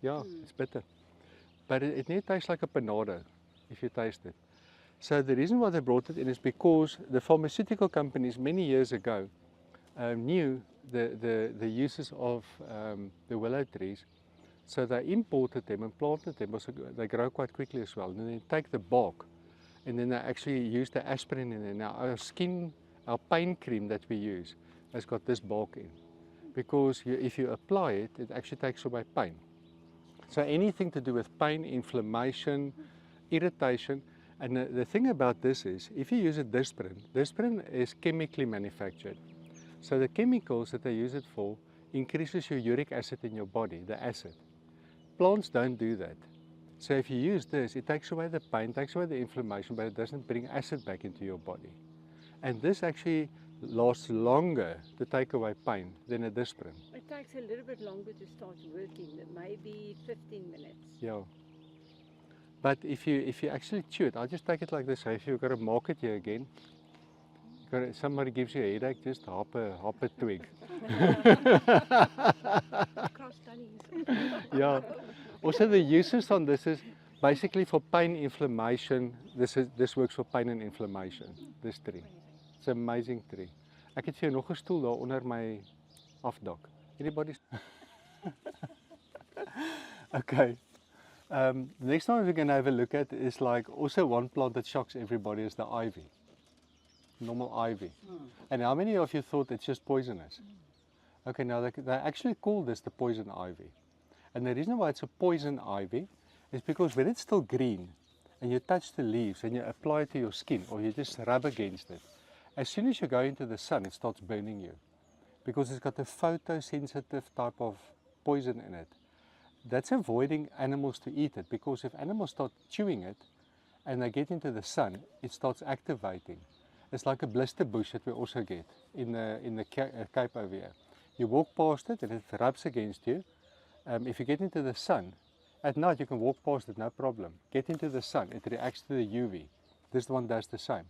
it's bitter, but it tastes like a panado if you taste it. So the reason why they brought it in is because the pharmaceutical companies many years ago knew the uses of the willow trees, so they imported them and planted them. Also, they grow quite quickly as well. And then they take the bark, and then they actually use the aspirin in it. Now our pain cream that we use has got this bark in, because if you apply it, it actually takes away pain. So anything to do with pain, inflammation, irritation. And the thing about this is, if you use a disprin is chemically manufactured. So the chemicals that they use it for increases your uric acid in your body, the acid. Plants don't do that. So if you use this, it takes away the pain, takes away the inflammation, but it doesn't bring acid back into your body. And this actually lasts longer to take away pain than a disprin. It takes a little bit longer to start working, maybe 15 minutes. Yeah. But if you actually chew it, I'll just take it like this. So if you've got to mark it here again, somebody gives you a headache, just hop a twig. Cross studies. Yeah. Also, the uses on this is basically for pain, inflammation. This works for pain and inflammation. This tree. It's an amazing tree. Ek het vir jou nog 'n stoel daar onder my afdak. Anybody? Okay. The next one we're going to have a look at is like also one plant that shocks everybody is the ivy. Normal ivy. And how many of you thought it's just poisonous? Okay, now they actually call this the poison ivy. And the reason why it's a poison ivy is because when it's still green and you touch the leaves and you apply it to your skin or you just rub against it, as soon as you go into the sun, it starts burning you. Because it's got a photosensitive type of poison in it. That's avoiding animals to eat it, because if animals start chewing it and they get into the sun, it starts activating. It's like a blister bush that we also get in the Cape over here. You walk past it and it rubs against you. If you get into the sun, at night you can walk past it, no problem. Get into the sun, it reacts to the UV. This one does the same.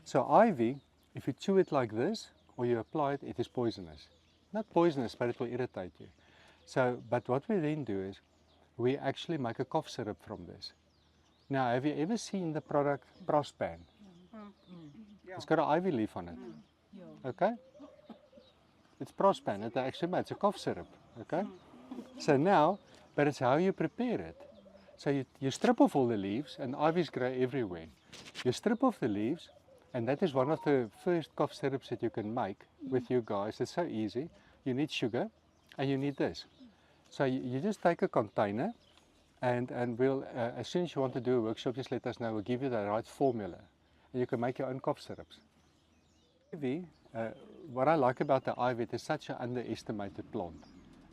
So ivy, if you chew it like this or you apply it, it is poisonous. Not poisonous, but it will irritate you. So, but what we then do is, we actually make a cough syrup from this. Now, have you ever seen the product Prospan? It's got an ivy leaf on it. Okay? It's Prospan, it's a cough syrup. Okay? So now, but it's how you prepare it. So you strip off all the leaves, and ivies grow everywhere. You strip off the leaves, and that is one of the first cough syrups that you can make with you guys. It's so easy. You need sugar, and you need this. So you just take a container, and we'll, as soon as you want to do a workshop, just let us know. We'll give you the right formula, and you can make your own cough syrups. Ivy, what I like about the ivy, it is such an underestimated plant,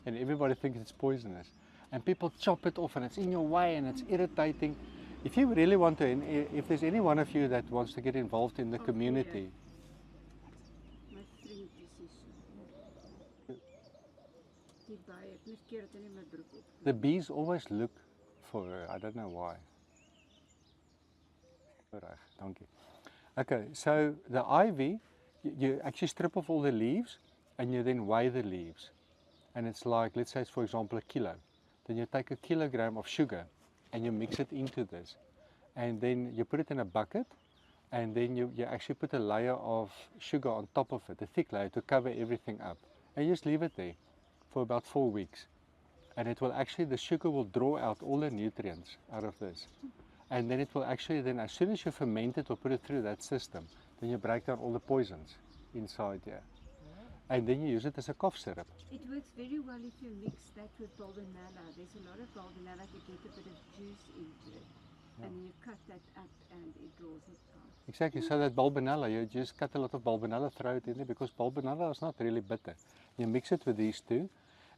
and everybody thinks it's poisonous. And people chop it off, and it's in your way, and it's irritating. If you really want to, and if there's any one of you that wants to get involved in the community, My vriend is the bees always look for her. I don't know why. Thank you. Okay, so the ivy, you actually strip off all the leaves, and you then weigh the leaves. And it's like, let's say it's for example a kilo. Then you take a kilogram of sugar and you mix it into this. And then you put it in a bucket, and then you actually put a layer of sugar on top of it, a thick layer to cover everything up. And you just leave it there for about 4 weeks. And it will actually, the sugar will draw out all the nutrients out of this. And then it will actually, then as soon as you ferment it or put it through that system, then you break down all the poisons inside here. And then you use it as a cough syrup. It works very well if you mix that with bulbinella. There's a lot of bulbinella to get a bit of juice into it. And you cut that up and it draws it out. Exactly, so that bulbinella, you just cut a lot of bulbinella, throw it in there, because bulbinella is not really bitter. You mix it with these two,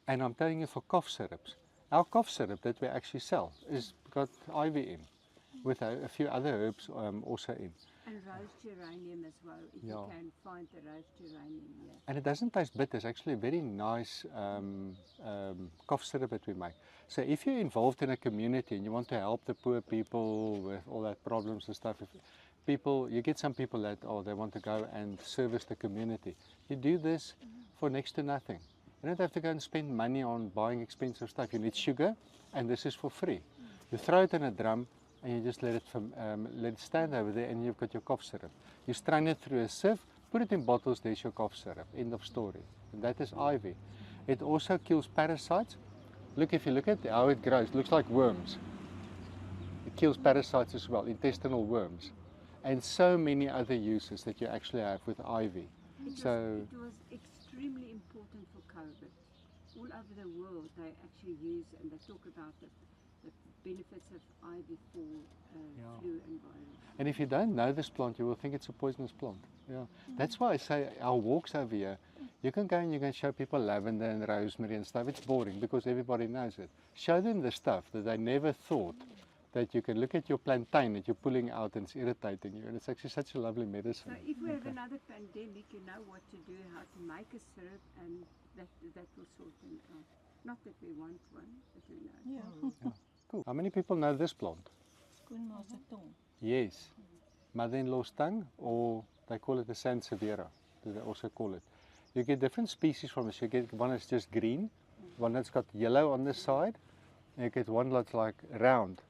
And I'm telling you, for cough syrups, our cough syrup that we actually sell is got ivy in, with a few other herbs also in. And rose geranium as well, if you can find the rose geranium here. And it doesn't taste bitter. It's actually a very nice cough syrup that we make. So if you're involved in a community and you want to help the poor people with all that problems and stuff, you get some people that, they want to go and service the community. You do this for next to nothing. You don't have to go and spend money on buying expensive stuff. You need sugar, and this is for free. You throw it in a drum, and you just let it stand over there, and you've got your cough syrup. You strain it through a sieve, put it in bottles, there's your cough syrup. End of story. And that is ivy. It also kills parasites. Look, if you look at how it grows, it looks like worms. It kills parasites as well, intestinal worms. And so many other uses that you actually have with ivy. It was extremely important for COVID. All over the world they actually use and they talk about the benefits of ivy for flu and virus. And if you don't know this plant, you will think it's a poisonous plant. Yeah. That's why I say our walks over here, you can go and you can show people lavender and rosemary and stuff. It's boring because everybody knows it. Show them the stuff that they never thought that you can look at your plantain that you're pulling out and it's irritating you. And it's actually such a lovely medicine. So if we have another pandemic, you know what to do, how to make a syrup, and that will sort them out. Not that we want one, but we know. Yeah. Cool. How many people know this plant? Schoonma's tongue. Yes. Mother-in-law's tongue, or they call it the Sansevieria, they also call it. You get different species from this. You get one that's just green, one that's got yellow on the side, and you get one that's like round.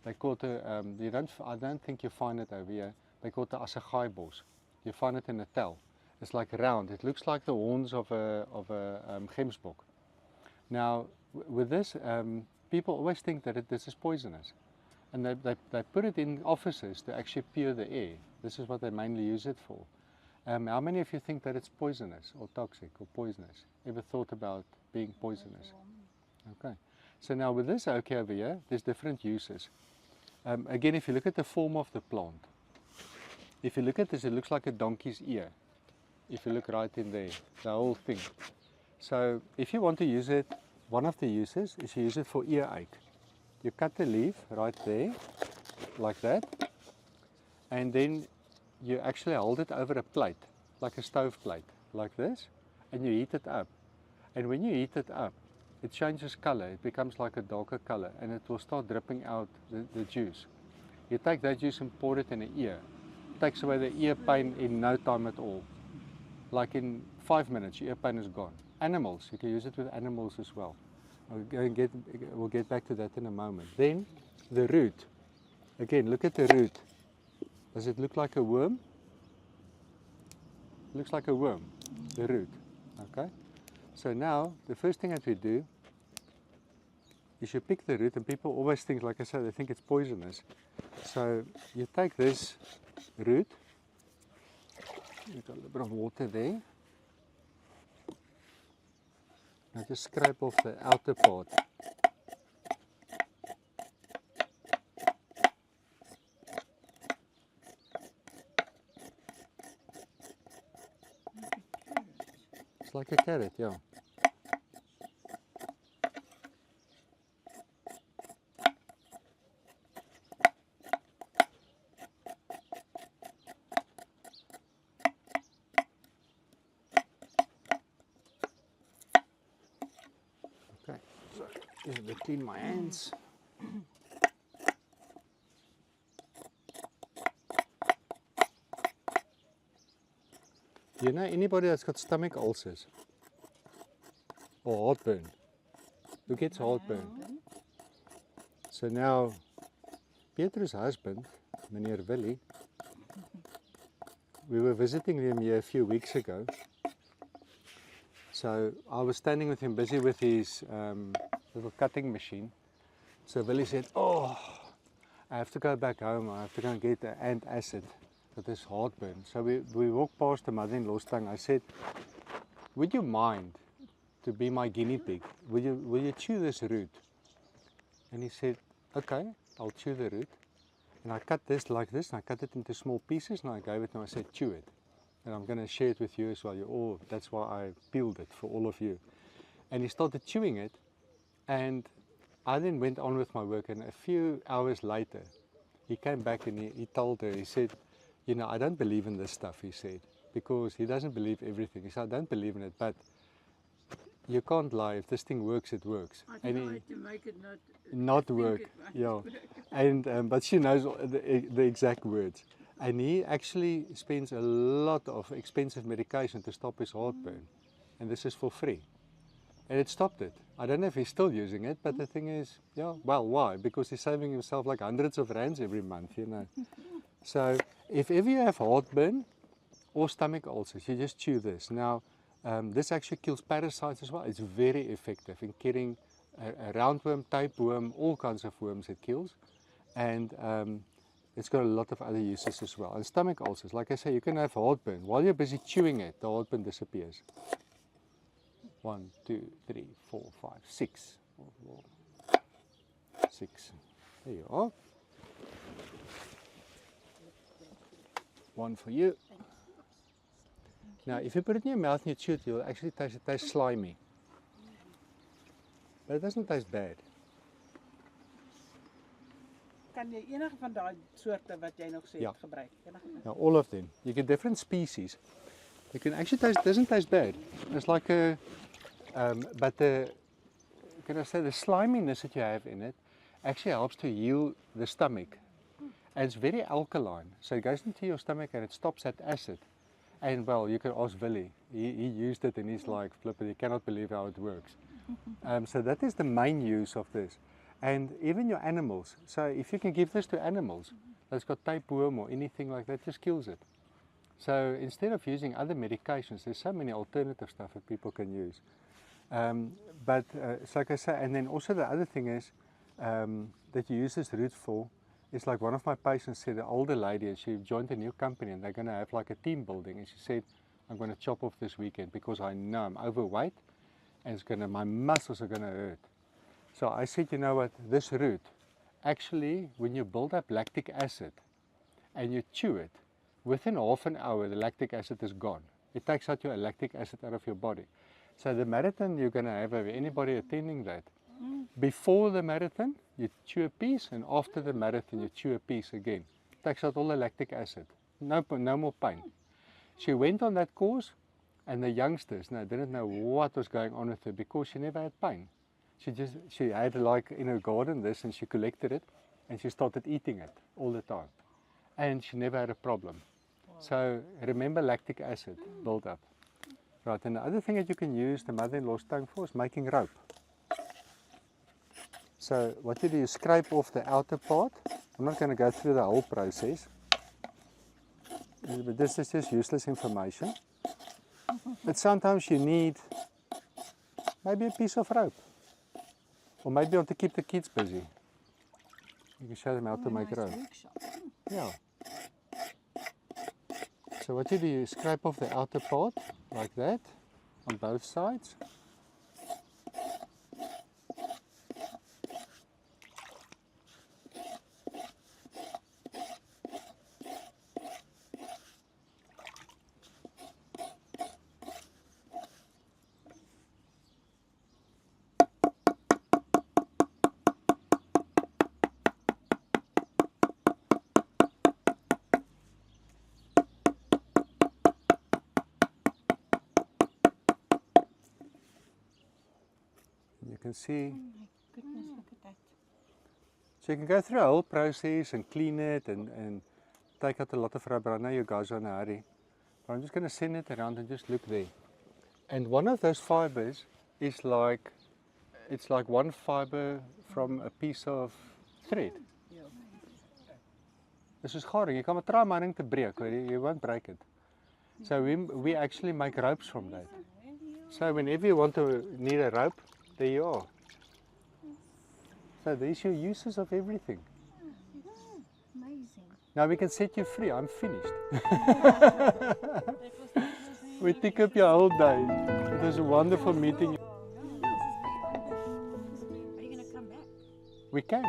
They call it I don't think you find it over here. They call it the assagaaibos. You find it in a tel. It's like round. It looks like the horns of a gemsbok. Now, with this, people always think that this is poisonous. And they put it in offices to actually pure the air. This is what they mainly use it for. How many of you think that it's poisonous or toxic or poisonous? Ever thought about being poisonous? Okay. So now with this oak over here, there's different uses. Again, if you look at the form of the plant, if you look at this, it looks like a donkey's ear. If you look right in there, the whole thing. So if you want to use it, one of the uses is you use it for earache. You cut the leaf right there, like that, and then you actually hold it over a plate, like a stove plate, like this, and you heat it up. And when you heat it up, it changes color. It becomes like a darker color, and it will start dripping out the juice. You take that juice and pour it in the ear. It takes away the ear pain in no time at all. Like in 5 minutes, your ear pain is gone. Animals, you can use it with animals as well. We'll get back to that in a moment. Then the root. Again, look at the root. Does it look like a worm? It looks like a worm, the root. Okay. So now the first thing that we do is you pick the root, and people always think, like I said, they think it's poisonous. So you take this root, you've got a little bit of water there. Now just scrape off the outer part. It's like a carrot, yeah. Okay, so just to clean my hands. Do you know anybody that's got stomach ulcers or heartburn? Who gets heartburn? So now, Peter's husband, Meneer Willie, we were visiting him here a few weeks ago. So I was standing with him, busy with his little cutting machine. So Willie said, "Oh, I have to go back home. I have to go and get the antacid for this heartburn." So we walked past the mother-in-law's tongue. I said, "Would you mind to be my guinea pig? Will you chew this root?" And he said, "Okay, I'll chew the root." And I cut this like this, and I cut it into small pieces, and I gave it to him. I said, "Chew it. And I'm going to share it with you as well. That's why I peeled it for all of you." And he started chewing it, and I then went on with my work, and a few hours later, he came back and he told her, he said, you know, I don't believe in this stuff, he said, because he doesn't believe everything. He said, I don't believe in it, but you can't lie. If this thing works, it works. I tried to make it not work. Yeah, and but she knows the exact words. And he actually spends a lot of expensive medication to stop his heartburn, and this is for free. And it stopped it. I don't know if he's still using it, but the thing is, yeah, well, why? Because he's saving himself like hundreds of rands every month, you know. So if ever you have heartburn or stomach ulcers, you just chew this. Now, this actually kills parasites as well. It's very effective in killing a roundworm, tapeworm, all kinds of worms it kills. And it's got a lot of other uses as well. And stomach ulcers, like I say, you can have heartburn. While you're busy chewing it, the heartburn disappears. 1, 2, 3, 4, 5, 6. 6. There you are. One for you. Now, if you put it in your mouth and you chew it, you'll actually taste it tastes slimy. But it doesn't taste bad. Kan jy enige van daai soorte wat jy nog sê gebruik? Now, all of them. You get different species. You can actually taste, it doesn't taste bad. It's like a, but can I say, the sliminess that you have in it actually helps to heal the stomach. And it's very alkaline. So it goes into your stomach and it stops that acid. And well, you can ask Willie. He used it and he's like, flippin', he cannot believe how it works. So that is the main use of this. And even your animals. So if you can give this to animals that's got tapeworm or anything like that, just kills it. So instead of using other medications, there's so many alternative stuff that people can use. But so like I say, and then also the other thing is that you use this root for. It's like one of my patients said, an older lady, and she joined a new company and they're going to have like a team building. And she said, I'm going to chop off this weekend because I know I'm overweight and it's my muscles are going to hurt. So I said, you know what, this root, actually, when you build up lactic acid and you chew it, within half an hour, the lactic acid is gone. It takes out your lactic acid out of your body. So the marathon you're going to have anybody attending that, before the marathon, you chew a piece, and after the marathon, you chew a piece again. Takes out all the lactic acid. No more pain. She went on that course, and the youngsters didn't know what was going on with her because she never had pain. She had like in her garden this, and she collected it, and she started eating it all the time. And she never had a problem. Wow. So remember lactic acid build up. Right, and the other thing that you can use the mother-in-law's tongue for is making rope. So what you do is scrape off the outer part. I'm not going to go through the whole process. But this is just useless information. But sometimes you need maybe a piece of rope. Or maybe you want to keep the kids busy. You can show them how to make rope. Yeah. So what you do is scrape off the outer part like that on both sides. You can see. Oh my goodness, look at that. So you can go through a whole process and clean it and take out a lot of rubber. I know you guys are in a hurry, but I'm just going to send it around and just look there. And one of those fibers is like, it's like one fiber from a piece of thread. This is garing. You can't try my ring to break, you won't break it. So we actually make ropes from that. So whenever you need a rope, there you are. So there's your uses of everything. Amazing. Now we can set you free. I'm finished. We took up your whole day. It was a wonderful meeting. Are you going to come back? We can.